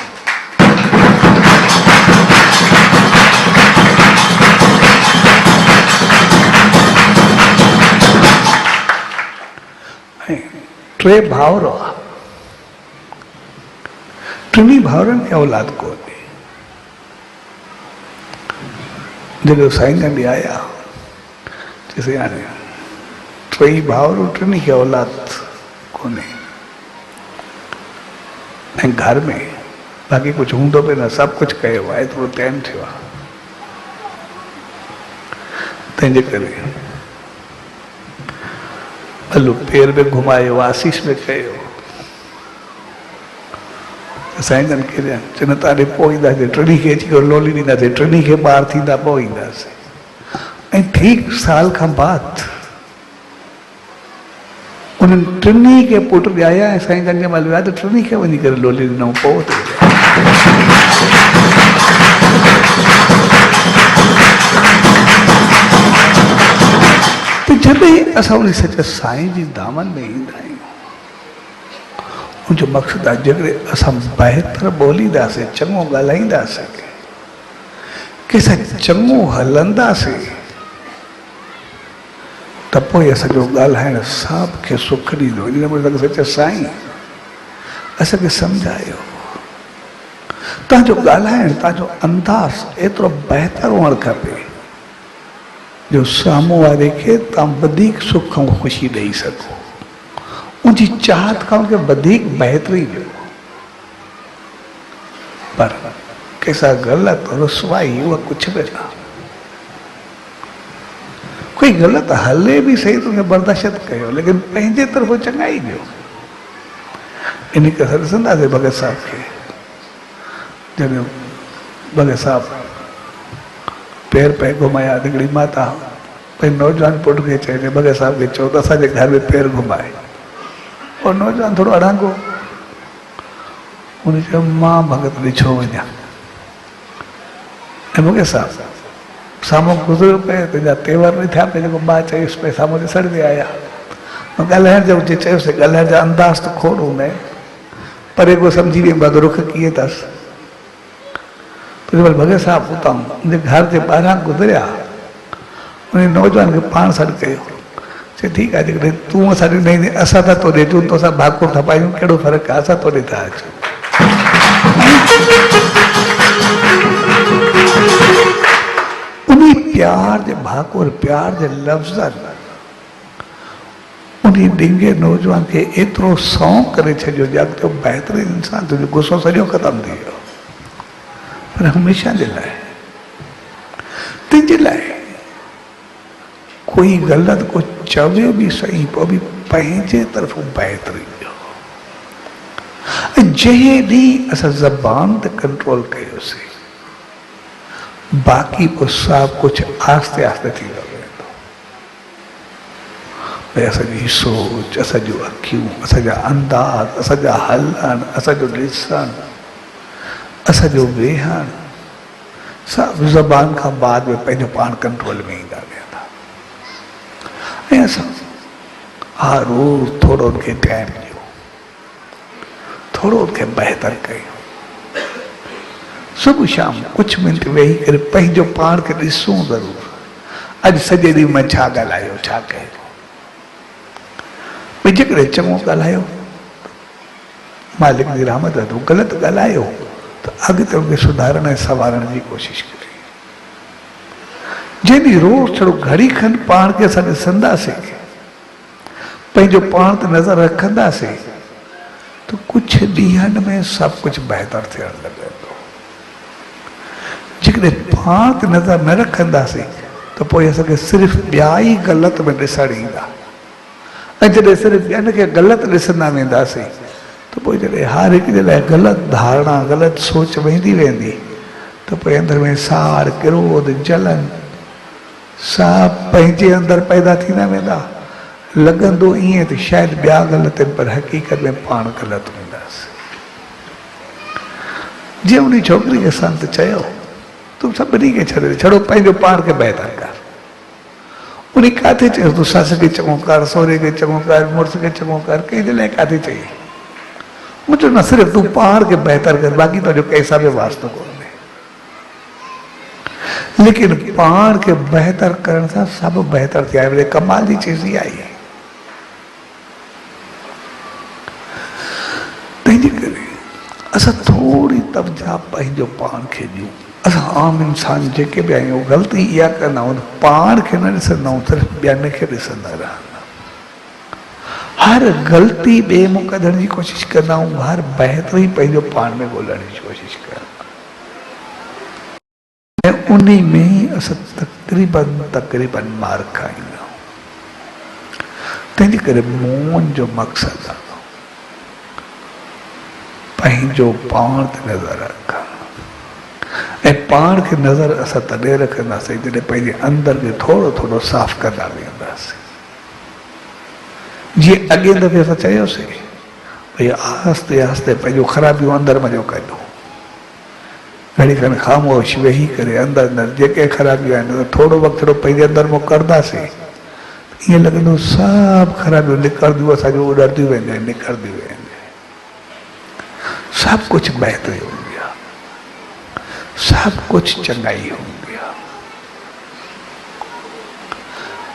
ऐं टे भाउर हुआ, टिनी भाउरनि खे औलाद कोन्हे। जॾहिं साईं जन आया, चइसि हाणे टई भाउर, टिनी खे औलाद कोन्हे, ऐं घर में बाक़ी कुझु हूंदो बि न, सभु कुझु कयो आहे, एतिरो टाइम थियो आहे। तंहिंजे करे भलो पेर बि घुमायो, आसीस बि कयो। साईं जन खे चवनि तव्हां पोइ ईंदासीं, टिनी खे अची करे लोली ॾींदासीं, टिनी खे ॿार थींदा पोइ ईंदासीं। ऐं ठीक साल खां बाद उन्हनि टिनी खे पुट ॼाया, ऐं साईं जन जे महिल विया त टिनी खे वञी करे लोली ॾिनऊं। पोइ त जॾहिं असां उन सच साईं जी दामन में ईंदा आहियूं, मुंहिंजो मक़सदु आहे जेकॾहिं असां बहितर ॿोलींदासीं, चङो ॻाल्हाईंदासीं, कंहिंसां चङो हलंदासीं, त पोइ असांजो ॻाल्हाइण सभ खे सुख ॾींदो। इन नमूने सच साईं असांखे सम्झायो, तव्हांजो ॻाल्हाइण, तव्हांजो अंदाज़ एतिरो बहितर हुअणु खपे जो साम्हूं वारे खे तव्हां वधीक सुख ऐं ख़ुशी ॾेई सघो, उनजी चाहत खां उनखे वधीक बहितरी ॾियो। पर कंहिंसां ग़लति रुसवाई उहा कुझु बि न। कोई ग़लति हले बि सही त उनखे बर्दाश्त कयो, लेकिन पंहिंजे तरफ़ो चङाई ॾियो। इन करे असां ॾिसंदासीं भगत साहब खे, जॾहिं भगत साहब पैर पे घुमाया, हिकिड़ी माता पंहिंजे नौजवान पुट खे चए, भगत साहब खे चओ त असांजे घर में पैर घुमाए। और नौजवान थोरो अड़ांगो, उन चयो मां भगत ॾे छो वञा। ऐं भगत साहब साम्हूं गुज़रियो पए, तुंहिंजा तेवर न थिया पे, जेको मां चयुसि पे साम्हूं ॾिसणु आया। ॻाल्हाइण जो चयोसीं, ॻाल्हाइण जो अंदाज़ त खोड़ हूंदा आहिनि, परे को सम्झी वेंदो आहे त रुख कीअं अथसि। भगत साहब उतां मुंहिंजे घर जे ॿाहिरां गुज़रिया, उन नौजवान खे पाण सॾु कयो, चए ठीकु आहे, जेकॾहिं तूं असां ॾे न ईंदे असां था तोॾे अचूं, तोसां भाकुर था पायूं, कहिड़ो फ़र्क़ु आहे, असां तोॾे था अचूं। उन प्यार जे भाकुर, प्यार जे लफ़्ज़नि उन ॾिंगे नौजवान खे एतिरो सौं करे छॾियो, जो बहितरीन इंसान, तुंहिंजो गुस्सो सॼो ख़तमु थी वियो। पर हमेशह जे लाइ, तुंहिंजे लाइ कोई ग़लति को चवे बि सही, पोइ बि पंहिंजे तरफ़ों बहितरी ॾियो। ऐं जंहिं ॾींहुं असां ज़बान ते कंट्रोल कयोसीं, बाक़ी पोइ सभु कुझु आहिस्ते आहिस्ते थींदो वेंदो। भई असांजी सोच, असांजूं अखियूं, असांजा अंदाज़, असांजा हलण, असांजो ॾिसणु, असांजो वेहण, सभु ज़बान खां बाद में पंहिंजो पाण कंट्रोल में ईंदा वेंदा। ऐं असां हर रोज़ थोरो उनखे टाइम ॾियो, थोरो उनखे बहितर कयूं। सुबुह शाम कुझु मिंट वेही करे पंहिंजो पाण खे ॾिसूं ज़रूरु, अॼु सॼे ॾींहुं मां छा ॻाल्हायो, छा कयो। भई जेकॾहिं चङो ॻाल्हायो, मालिक जी रहमत आहे, ग़लति ॻाल्हायो त अॻिते उनखे सुधारण ऐं संवारण जी कोशिशि करी। जंहिं ॾींहुं रोज़ थोरो घड़ी खनि पाण खे असां ॾिसंदासीं, पंहिंजो पाण ते नज़र रखंदासीं, त कुझु ॾींहंनि में सभु कुझु बहितर थियणु लॻंदो। जेकॾहिं पाण ते नज़र न रखंदासीं त पोइ असांखे सिर्फ़ु ॿिया ई ग़लति में ॾिसणु ईंदा। ऐं जॾहिं सिर्फ़ु ॿियनि खे ग़लति ॾिसंदा वेंदासीं, त पोइ जॾहिं हर हिक जे लाइ ग़लति धारणा, ग़लति सोच वेंदी वेंदी, त पोइ अंदरि में साड़, क्रोध, जलन सभु पंहिंजे अंदरि पैदा थींदा वेंदा। लॻंदो ईअं त शायदि ॿिया ग़लति आहिनि, पर हक़ीक़त में पाण ग़लति हूंदासीं। जीअं उन छोकिरी खे संत चयो, तूं सभिनी खे छॾो, पंहिंजो पाण खे बहितर कर। उन किथे चयो, तूं सस खे चङो कर, सहुरे खे चङो कर, मुड़ुस खे चङो कर, कंहिंजे लाइ किथे चई। मूं चयो न, सिर्फ़ु तूं पाण खे बहितर कर, बाक़ी तुंहिंजो कंहिंसां बि वास्तो कोन्हे। लेकिन पाण खे बहितर करण सां सभु बहितर थिया। वरी कमाल जी चीज़ इहा आहे। तंहिंजे करे असां थोरी तवजा पंहिंजो पाण खे ॾियूं। असां आम इंसान जेके बि आहियूं, ग़लती इहा कंदा आहियूं, पाण खे न ॾिसंदा आहियूं, सिर्फ़ु ॿियनि खे ॾिसंदा रहंदा। हर ग़लती ॿिए मां कढण जी कोशिशि कंदा आहियूं, हर बहितरी पंहिंजो पाण में ॻोल्हण जी कोशिशि कंदा। ऐं उन में ई असां तक़रीबन मार खाईंदा आहियूं। तंहिंजे करे मोहन जो मक़सदु आहे पंहिंजो पाण ते नज़र रखणु। ऐं पाण खे नज़र असां तॾहिं रखंदासीं जॾहिं पंहिंजे अंदरि खे थोरो थोरो साफ़ कंदा वेंदासीं। जीअं अॻे दफ़े असां चयोसीं, भई आहिस्ते आहिस्ते पंहिंजो ख़राबियूं अंदरि मञो कढो। घणी खनि ख़ामोश वेही करे अंदरि अंदरि जेके ख़राबियूं आहिनि, थोरो वक़्तु पंहिंजे अंदरि मों कंदासीं, ईअं लॻंदो सभु ख़राबियूं निकिरंदियूं, असांजो उॾंदियूं वेंदियूं आहिनि, निकिरंदियूं वेंदियूं आहिनि, सभु कुझु बहितरी हूंदी आहे, सभु कुझु चङाई हूंदी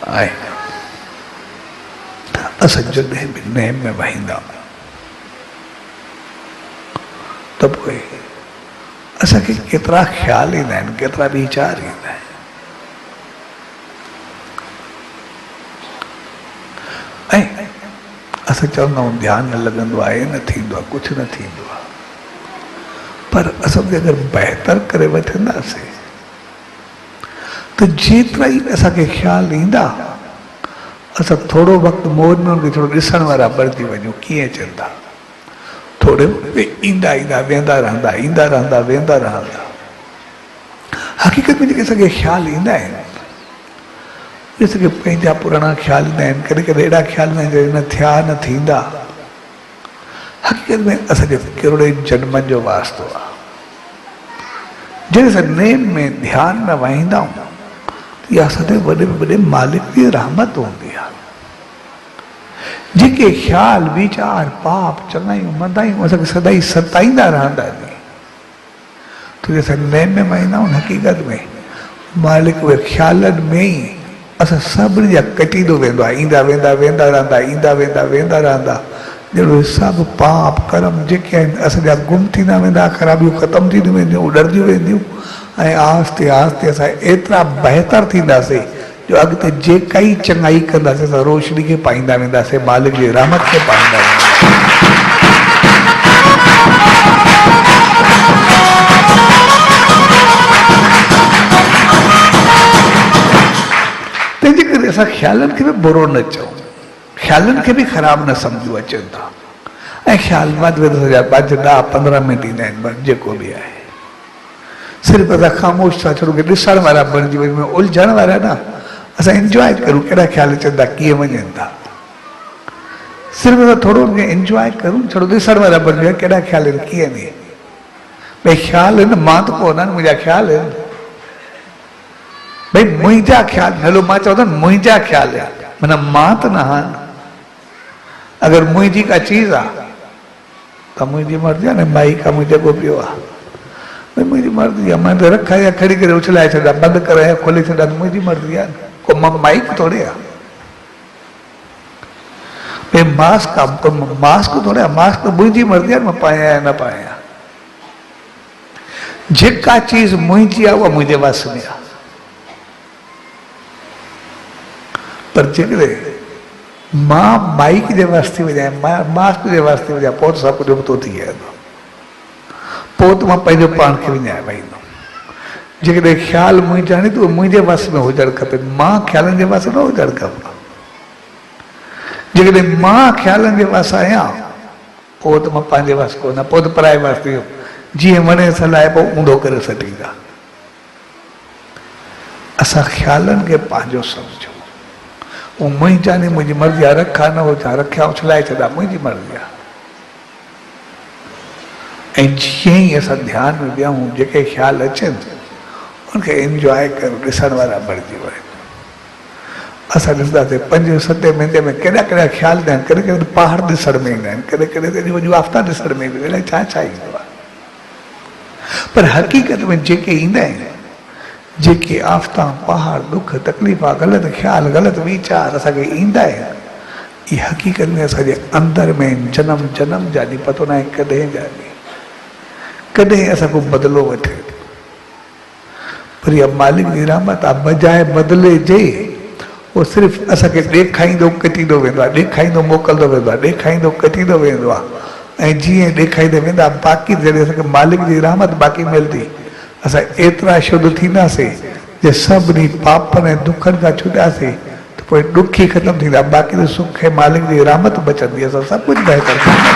आहे। असां जॾहिं बि नेम में वहींदा त पोइ असांखे केतिरा ख़्याल ईंदा आहिनि, केतिरा वीचार ईंदा आहिनि। ऐं असां चवंदा आहियूं ध्यानु न लॻंदो आहे, न थींदो आहे, कुझु न थींदो आहे, पर असांखे अगरि बहितर करे वठंदासीं त जेतिरा ई असांखे ख़्याल ईंदा, असां थोरो वक़्तु मौज में उनखे थोरो ॾिसण वारा बणिजी वञूं। कीअं चवंदा, थोरे ईंदा ईंदा वेंदा रहंदा, ईंदा रहंदा वेंदा रहंदा। हक़ीक़त में जेके असांखे ख़्याल ईंदा आहिनि, असांखे पंहिंजा पुराणा ख़्याल ईंदा आहिनि, कॾहिं कॾहिं अहिड़ा ख़्याल ईंदा आहिनि न थिया न थींदा। हक़ीक़त में असांजे कहिड़े जन्मनि जो वास्तो आहे। जॾहिं असां नेम में ध्यान में वाहींदा आहियूं, इहा असांजे वॾे में वॾे मालिक जी रहमत हूंदी आहे। जेके ख़्याल वीचार पाप चङायूं मंदायूं असांखे सदाई सताईंदा रहंदा आहिनि, त असां नेम में वाहींदा आहियूं, हक़ीक़त में मालिक उहे ख़्यालनि में ई असां सभिनी जा कटींदो वेंदो आहे। ईंदा वेंदा वेंदा रहंदा, ईंदा वेंदा वेंदा रहंदा। जहिड़ो सभु पाप कर्म जेके आहिनि असांजा गुम थींदा वेंदा, ख़राबियूं ख़तमु थींदियूं वेंदियूं, उॾंदियूं वेंदियूं, ऐं आहिस्ते आहिस्ते असां एतिरा बहितर थींदासीं जो अॻिते जेका ई चङाई कंदासीं असां रोशनी खे पाईंदा वेंदासीं, मालिक जी रहमत खे पाईंदा वेंदासीं। तंहिंजे करे असां ख़्यालनि खे बि बुरो न चऊं, ख़्यालनि खे बि ख़राबु न सम्झूं। अचनि था ऐं ख़्याल वधि वधि 10-15 मिंट ईंदा आहिनि, बसि जेको बि आहे सिर्फ़ु असां ख़ामोश था छॾूं कि ॾिसण वारा बणिजी वञूं, उलझण वारा न। असां इंजॉय करूं, कहिड़ा ख़्याल अचनि था, कीअं वञनि था, सिर्फ़ु असां थोरो इंजॉय करूं, छड़ो ॾिसण वारा बणिजी वञूं, कहिड़ा ख़्याल आहिनि, कीअं आहिनि। भई ख़्याल आहिनि, मां त कोन आहिनि, मुंहिंजा ख़्याल आहिनि। भई मुंहिंजा ख़्याल, हलो मां चवंदो मुंहिंजा ख़्याल आहिनि, माना मां त न आहिनि। अगरि मुंहिंजी का चीज़ आहे त मुंहिंजी मर्ज़ी आहे न, माई का मुंहिंजो जेको पियो आहे, भई मुंहिंजी मर्ज़ी आहे। मां त रखा या खणी करे उछलाए छॾिया, बंदि करे या खोले छॾिया, मुंहिंजी मर्ज़ी आहे न, को मां माइक थोरे आहे। भई मास्क आहे, मास्क थोरे आहे, मास्क त मुंहिंजी मर्ज़ी आहे न, मां पायां या न पायां। जेका चीज़ मुंहिंजी आहे उहा मुंहिंजे वस में आहे। पर जेकॾहिं मां माइक जे वास्ते वॼाए, मास्क जे वास्ते वॼाए, पोइ त सभु कुझु थो थी वेंदो, पोइ त मां पंहिंजो पाण खे विञाए पाईंदुमि। जेकॾहिं ख़्याल मुंहिंजा आहिनि त उहे मुंहिंजे वस में हुजणु खपे, मां ख़्यालनि जे वस न हुजणु खपे। जेकॾहिं मां ख़्यालनि जे वस आहियां, पोइ त मां पंहिंजे वस कोन, पोइ त पराए वास्ते जीअं वणे सलाहे पोइ ऊंधो करे सटींदा। असां ख़्यालनि खे पंहिंजो सम्झूं, उहो मुंहिंजा न, मुंहिंजी मर्ज़ी आहे, रखा न हुजा, रखिया उछलाए छॾिया, मुंहिंजी मर्ज़ी आहे। ऐं जीअं ई असां ध्यानु में विहूं, जेके ख़्याल अचनि उनखे इंजॉय करूं, ॾिसण वारा बणिजी वञनि। असां ॾिसंदासीं 5-7 मिंटे में केॾा केॾा ख़्याल ईंदा आहिनि, कॾहिं कॾहिं पहाड़ ॾिसण में ईंदा आहिनि, कॾहिं कॾहिं एॾियूं वॾियूं आफ़्ता ॾिसण में ईंदियूं आहिनि, छा छा ईंदो आहे। पर हक़ीक़त में जेके ईंदा आहिनि, जेके आफ़्ता, पहाड़, दुख, तकलीफ़ा, ग़लति ख़्याल, ग़लति वीचार असांखे ईंदा आहिनि, इहे हक़ीक़त में असांजे अंदरि में जनम जनम जा ॾींहं, पतो न आहे कॾहिं जा ॾींहं, कॾहिं असांखे बदिलो वठे। पर इहा मालिक जी रहमत आहे, बजाए बदिले जे उहो सिर्फ़ु असांखे ॾेखारींदो कटींदो वेंदो आहे, ॾेखारींदो मोकिलंदो वेंदो आहे, ॾेखारींदो कटींदो वेंदो आहे। ऐं जीअं ॾेखारींदे वेंदा, बाक़ी जॾहिं असांखे मालिक जी रहमत बाक़ी मिलंदी, असां एतिरा शुद्ध थींदासीं जे सभिनी पापनि ऐं दुखनि खां छुटियासीं त पोइ ॾुख ई ख़तमु थींदा, बाक़ी त सुख ऐं मालिक जी रहमत बचंदी, असां सभु कुझु बहितर थींदा।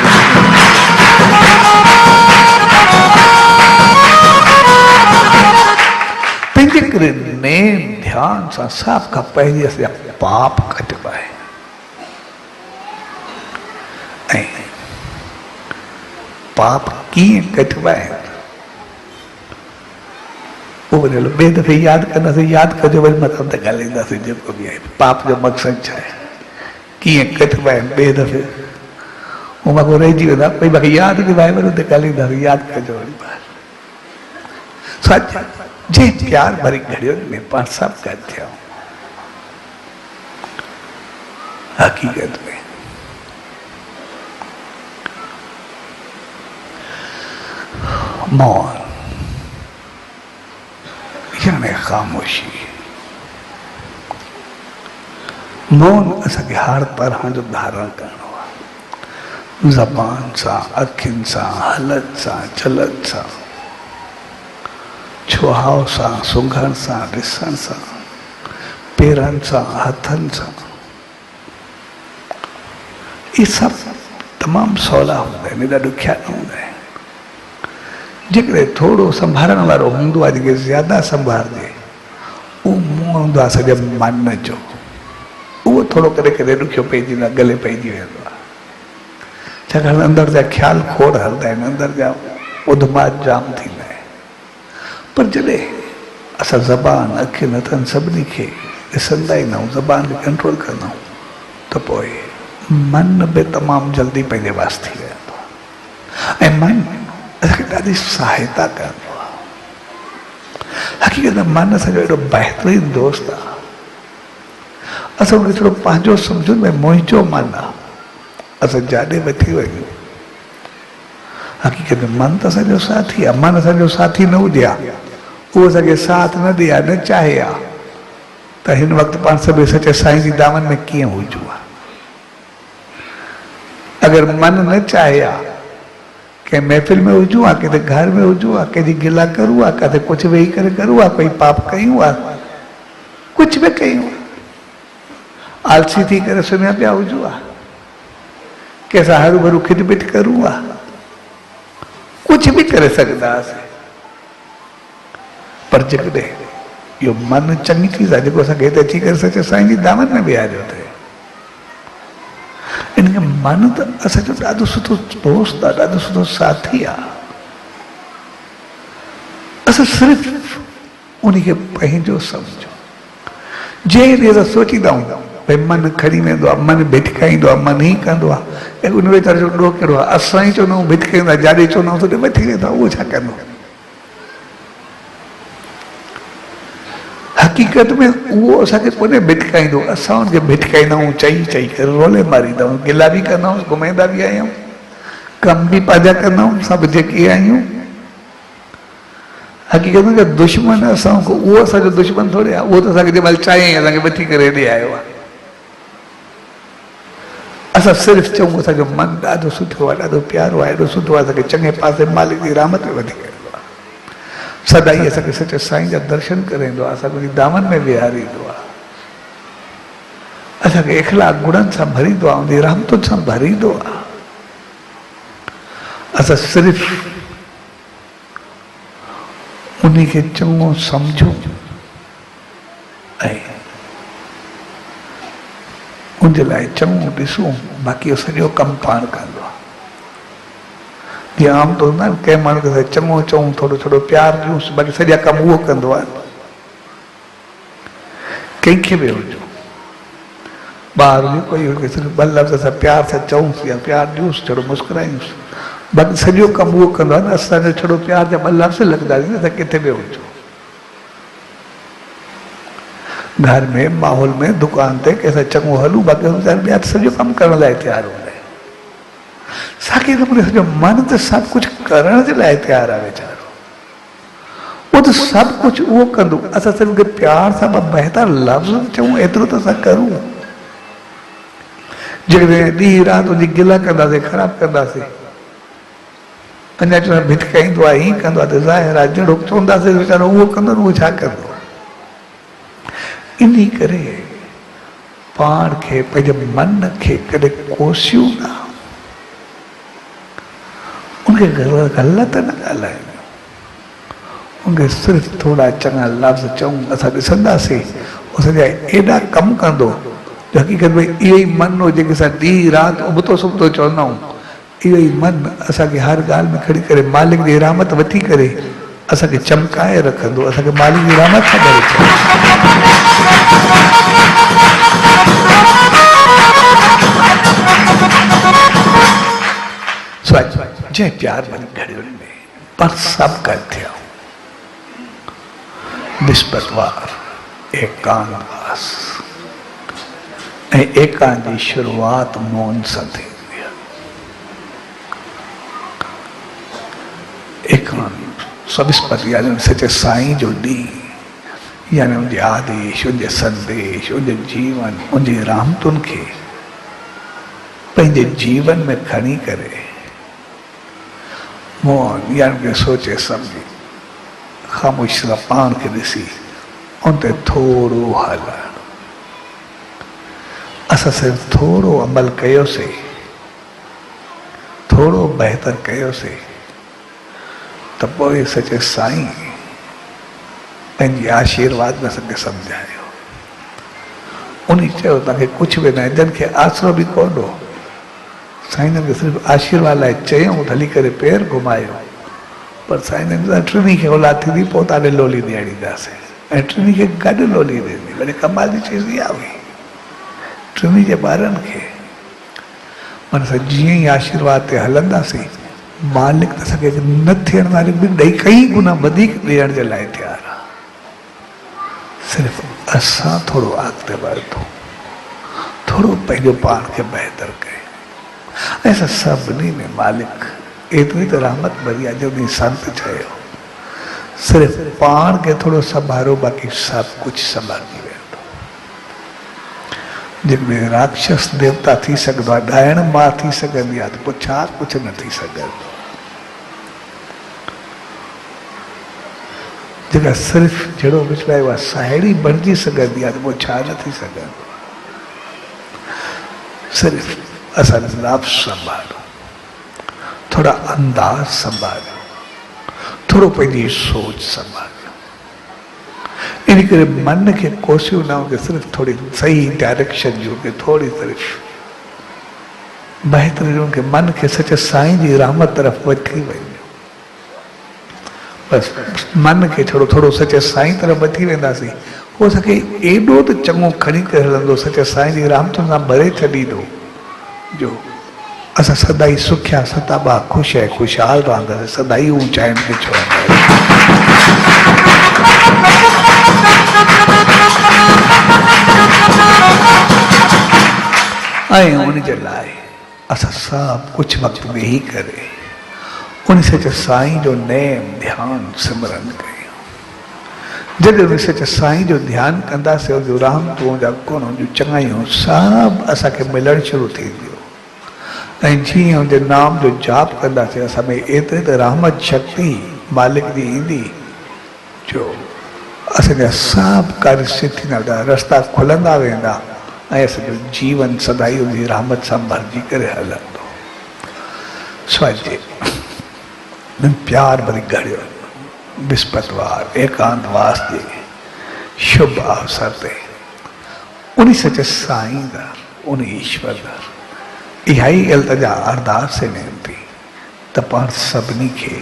तंहिंजे करे नेम ध्यान सां सभ खां पहिरीं असांजा पाप कटिबा आहिनि। ऐं पाप कीअं कटिबा आहिनि, वो हलो ॿिए दफ़े यादि कंदासीं, यादि कजो वरी मथां त ॻाल्हाईंदासीं जेको बि आहे। पाप जो मक़सदु छा आहे, कीअं कटिबा आहिनि, ॿिए दफ़े हू मां रहिजी वेंदा, भई मूंखे यादि दिलाए वरी हुते ॻाल्हाईंदासीं, यादि कजो वरी सच जे प्यार भरी घड़ियुनि में पाण सभु गॾु थियूं। हक़ीक़त में मौन यानी ख़ामोशी, मौन असांखे हर तरह जो धारण करणो आहे। ज़बान सां, अखियुनि सां, हलत सां, चलत सां, छुहाव सां, सुंघण सां, ॾिसण सां, पेरनि सां, हथनि सां, ये सभु तमामु सवला हूंदा आहिनि, एॾा ॾुखिया न हूंदा आहिनि। जेकॾहिं थोरो संभालण वारो हूंदो आहे, जेके ज़्यादा संभालजे, उहो मुंहुं हूंदो आहे सॼे मन जो, उहो थोरो कॾहिं कॾहिं ॾुखियो पइजी वेंदो आहे, गले पइजी वेंदो आहे। छाकाणि अंदरि जा ख़्याल खोड़ हलंदा आहिनि, अंदरि जा उधमाद जाम थींदा आहिनि। पर जॾहिं असां ज़बान, अखियुनि, हथनि सभिनी खे ॾिसंदा ई न आहियूं, ज़बान खे कंट्रोल कंदा आहियूं, त पोइ मन बि तमामु जल्दी पंहिंजे वास थी वेंदो आहे। ऐं मन असांखे ॾाढी सहायता कंदो आहे। हक़ीक़त में मन असांजो एॾो बहितरीनु दोस्त आहे। असां उनखे थोरो पंहिंजो सम्झूं, भई मुंहिंजो मन आहे, असां जाॾे वठी वञूं। हक़ीक़त में मन त असांजो साथी आहे। मन असांजो साथी न हुजे हा, उहो असांखे साथ न ॾे हा, न चाहे हा, त हिन वक़्तु पाण सभु सचे साईं जी दामन में कीअं हुजूं हा। अगरि मन न चाहे हा, कंहिं महफ़िल में हुजूं हा, किथे घर में हुजूं हा, कंहिंजी गिला करूं हा, किथे कुझु वेही करे करूं हा, कोई पाप कयूं हा, कुझु बि कयूं हा, आलसी थी करे सुम्हिया पिया हुजूं हा, कंहिंसां हरू भरू खिटपिट करूं हा, कुझु बि करे सघंदा हुआसीं। पर जेकॾहिं इहो मन चङी चीज़ आहे, जेको असांखे हिते अची करे सचे साईं जी दामन में बीहारियो अथई। इनखे मन त असांजो ॾाढो सुठो दोस्त आहे, ॾाढो सुठो साथी आहे। असां सिर्फ़ु उनखे पंहिंजो सम्झो। जंहिं ॾींहुं असां सोचींदा आहियूं भई मन खणी वेंदो आहे, मन भिटकाईंदो आहे, मन ही कंदो आहे, ऐं उन वीचारे जो ॾोह कहिड़ो आहे, असां ई चवंदा आहियूं भिटकाईंदा, जाॾे चवंदा आहियूं तॾहिं वठी वेंदा, उहो छा कंदो। हक़ीक़त में उहो असांखे कोन्हे भिटकाईंदो, असां हुनखे भिटकाईंदा आहियूं, चई चई करे रोले मारींदा आहियूं, गिला बि कंदा आहियूं, घुमाईंदा बि आहियूं, कम बि पंहिंजा कंदा आहियूं, सभु जेके आहियूं। हक़ीक़त में दुश्मन असां, उहो असांजो दुश्मन थोरे आहे, उहो त असांखे जंहिं महिल चाहे असांखे वठी करे हेॾे आयो आहे। असां सिर्फ़ु चऊं असांजो मन ॾाढो सुठो आहे, ॾाढो प्यारो आहे, एॾो सुठो आहे, असांखे चङे पासे मालिक जी रहमत में वठी वेंदो आहे, सदाई असांखे सचे साईं जा दर्शन कराईंदो आहे, असांखे दामन में विहारींदो आहे, असांखे इख़लाक़ गुणनि सां भरींदो आहे, उनजी रहमतुनि सां भरींदो आहे। असां सिर्फ़ु उनखे चङो सम्झूं ऐं उनजे लाइ चङो ॾिसूं, बाक़ी सॼो कमु पाण कंदो आहे। जीअं आम तौर हूंदा आहिनि, कंहिं माण्हू खे चङो चऊं, थोरो थोरो प्यारु ॾियूंसि, बाक़ी सॼा कम उहो कंदो आहे। कंहिंखे बि हुजो, ॿार हुजे कोई हुजे, सिर्फ़ु ॿ लफ़्ज़ असां प्यार सां चऊंसि या प्यारु ॾियूंसि, थोरो मुस्कुरायूंसि, बाक़ी सॼो कमु उहो कंदो आहे न। असांजो छड़ो प्यार जा ॿ लफ़्ज़ लॻंदासीं, असां किथे बि हुजो, घर में, माहौल में, दुकान ते कंहिंसां चङो हलूं, बाक़ी ॿिया सॼो कमु करण लाइ तयारु हूंदा आहिनि। साॻे नमूने सॼो मन त सभु कुझु करण जे लाइ तयारु आहे वीचारो, उहो त सभु कुझु उहो कंदो, असां सिर्फ़ु प्यार सां ॿ बहितर लफ़्ज़ चऊं, एतिरो त असां करूं। जेकॾहिं ॾींहुं राति उनजी गिला कंदासीं, ख़राबु कंदासीं, अञा चवंदा भिटकाईंदो आहे, हीअं कंदो आहे, त ज़ाहिर आहे जहिड़ो चवंदासीं वीचारो उहो कंदो, उहो छा कंदो। इन करे पाण खे, पंहिंजे मन खे कॾहिं कोसियूं न, उनखे ग़लति न ॻाल्हायूं, उनखे सिर्फ़ु थोरा चङा लफ़्ज़ चऊं, असां ॾिसंदासीं असांजा एॾा कमु कंदो जो हक़ीक़त में इहो ई मन हो जेके असां ॾींहुं राति उबतो सुबतो चवंदा आहियूं, इहो ई मन असांखे हर ॻाल्हि में खणी करे मालिक जी रहमत वठी करे असांखे चमकाए रखंदो, असांखे मालिक जी रहमत सां भरे छॾींदो। जंहिं प्यार भरी घड़ियुनि में पर सभु गॾु थिया। विस्पतिवार एकांतवास ऐं एकांत जी शुरूआत मौन सां थींदी आहे। एकांत विस्पति यानी सचे साईं जो ॾींहुं, यानी उनजे आदेश, उनजे संदेश, उनजे जीवन, उनजी रहमतुनि खे पंहिंजे जीवन में खणी करे मौन यानी कि सोचे सम्झी ख़ामोश सां पाण खे ॾिसी उन ते थोरो हलणु। असां सिर्फ़ु थोरो अमल कयोसीं, थोरो बहितर कयोसीं त पोइ सचे साईं पंहिंजी आशीर्वाद में असांखे सम्झायो। उन चयो तव्हांखे कुझु बि न आहे, जन खे आसरो बि कोन हो। साईं जन खे सिर्फ़ु आशीर्वाद लाइ चयऊं, हली करे पेर घुमायो, पर साईं जन टिनी खे औलाद थींदी पोइ तव्हांखे लोली ॾियारींदासीं, ऐं टिनी खे गॾु लोली ॾींदी। वरी कमाल जी चीज़ इहा हुई, टिनी जे ॿारनि खे माना असां जीअं ई आशीर्वाद ते हलंदासीं, मालिक त असांखे न थियण वारी बि ॾेई कई गुना वधीक ॾियण जे लाइ तयारु आहे। सिर्फ़ु असां थोरो अॻिते वधूं, थोरो पंहिंजो पाण खे बहितर कयूं। ऐं असां सभिनी में मालिक एतिरी त रहमत भरी आहे, जो संत चयो सिर्फ़ु पाण खे थोरो संभालो, बाक़ी सभु कुझु संभाली वेंदो। जंहिंमें राक्षस देवता थी सघंदो आहे, ॻाइण मां थी सघंदी आहे, त पोइ छा कुझु न थी सघंदो। जेका सिर्फ़ु जहिड़ो विचरायो आहे साहेड़ी बणिजी सघंदी आहे, त पोइ छा न थी सघंदो। सिर्फ़ु असां लफ़्ज़ संभालो, थोड़ा अंदाज संभालो, थोरो पंहिंजी सोच संभालो। इन करे मन खे कोसियो न हुजे, सिर्फ़ु थोड़ी सही डायरेक्शन ॾियो, कि थोड़ी सिर्फ़ु बहितर ॾियो, कि मन खे सच साईं जी रहमत तरफ़ वठी वञो। बसि मन खे थोरो थोरो सचे साईं तरफ़ वठी वेंदासीं, उहो असांखे एॾो त चङो खणी करे हलंदो, सचे साईं जी रहमतुनि सां भरे छॾींदो, जो असां सदाई सुखिया सताबा ख़ुशि ऐं ख़ुशहाल रहंदासीं, सदाई ऊंचाइनि खे छुहंदासीं। ऐं उन जे लाइ असां सभु कुझु वक़्तु वेही करे उन सचे साईं जो नेम ध्यानु सिमरन कयूं। जॾहिं उन सचे साईं जो ध्यानु कंदासीं, उनजो रहमतूं, उनजा गुण, उनजूं चङायूं सभु असांखे मिलणु शुरू थींदियूं। ऐं जीअं उनजे नाम जो जाप कंदासीं, असां में एतिरी त रहमत शक्ति मालिक जी ईंदी, जो असांजा सभु कार्य सिद्ध थींदा, रस्ता खुलंदा वेंदा, ऐं असांजो जीवन सदाई उनजी रहमत सां भरिजी करे हलंदो। स्वाजे प्यार भरी घड़ियो विस्पतिवार एकांतवास जे शुभ अवसर ते उन सचे साईं दा, उन ईश्वर दा इहा ई इल्तिजा अरदास वेंती त पाण सभिनी खे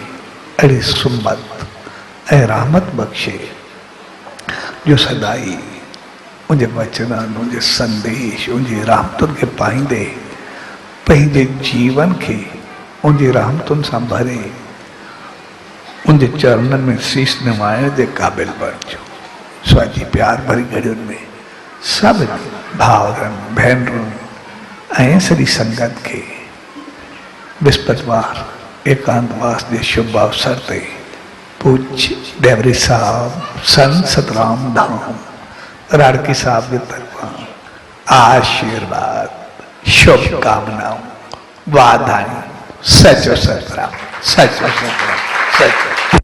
अहिड़ी सुमत ऐं रहमत बख़्शे, जो सदाई उनजे वचननि, उनजे संदेश, उनजी रहमतुनि खे पाईंदे पंहिंजे जीवन खे उनजी रहमतुनि सां भरे उनजे चरणनि में शीश निवाइण जे क़ाबिल बणिजो। स्वाजी प्यार भरी घड़ियुनि में सभिनी भाउरनि भेनरुनि ऐं सॼी संगत खे विस्पतिवार एकांतवास जे शुभ अवसर ते पूज्य डेवरी साहब संत सतराम धाम राड़की साहब की तरफा आशीर्वाद, शुभकामनाओं, वाधायूं, सचो सतराम, सचो सतराम, सचो।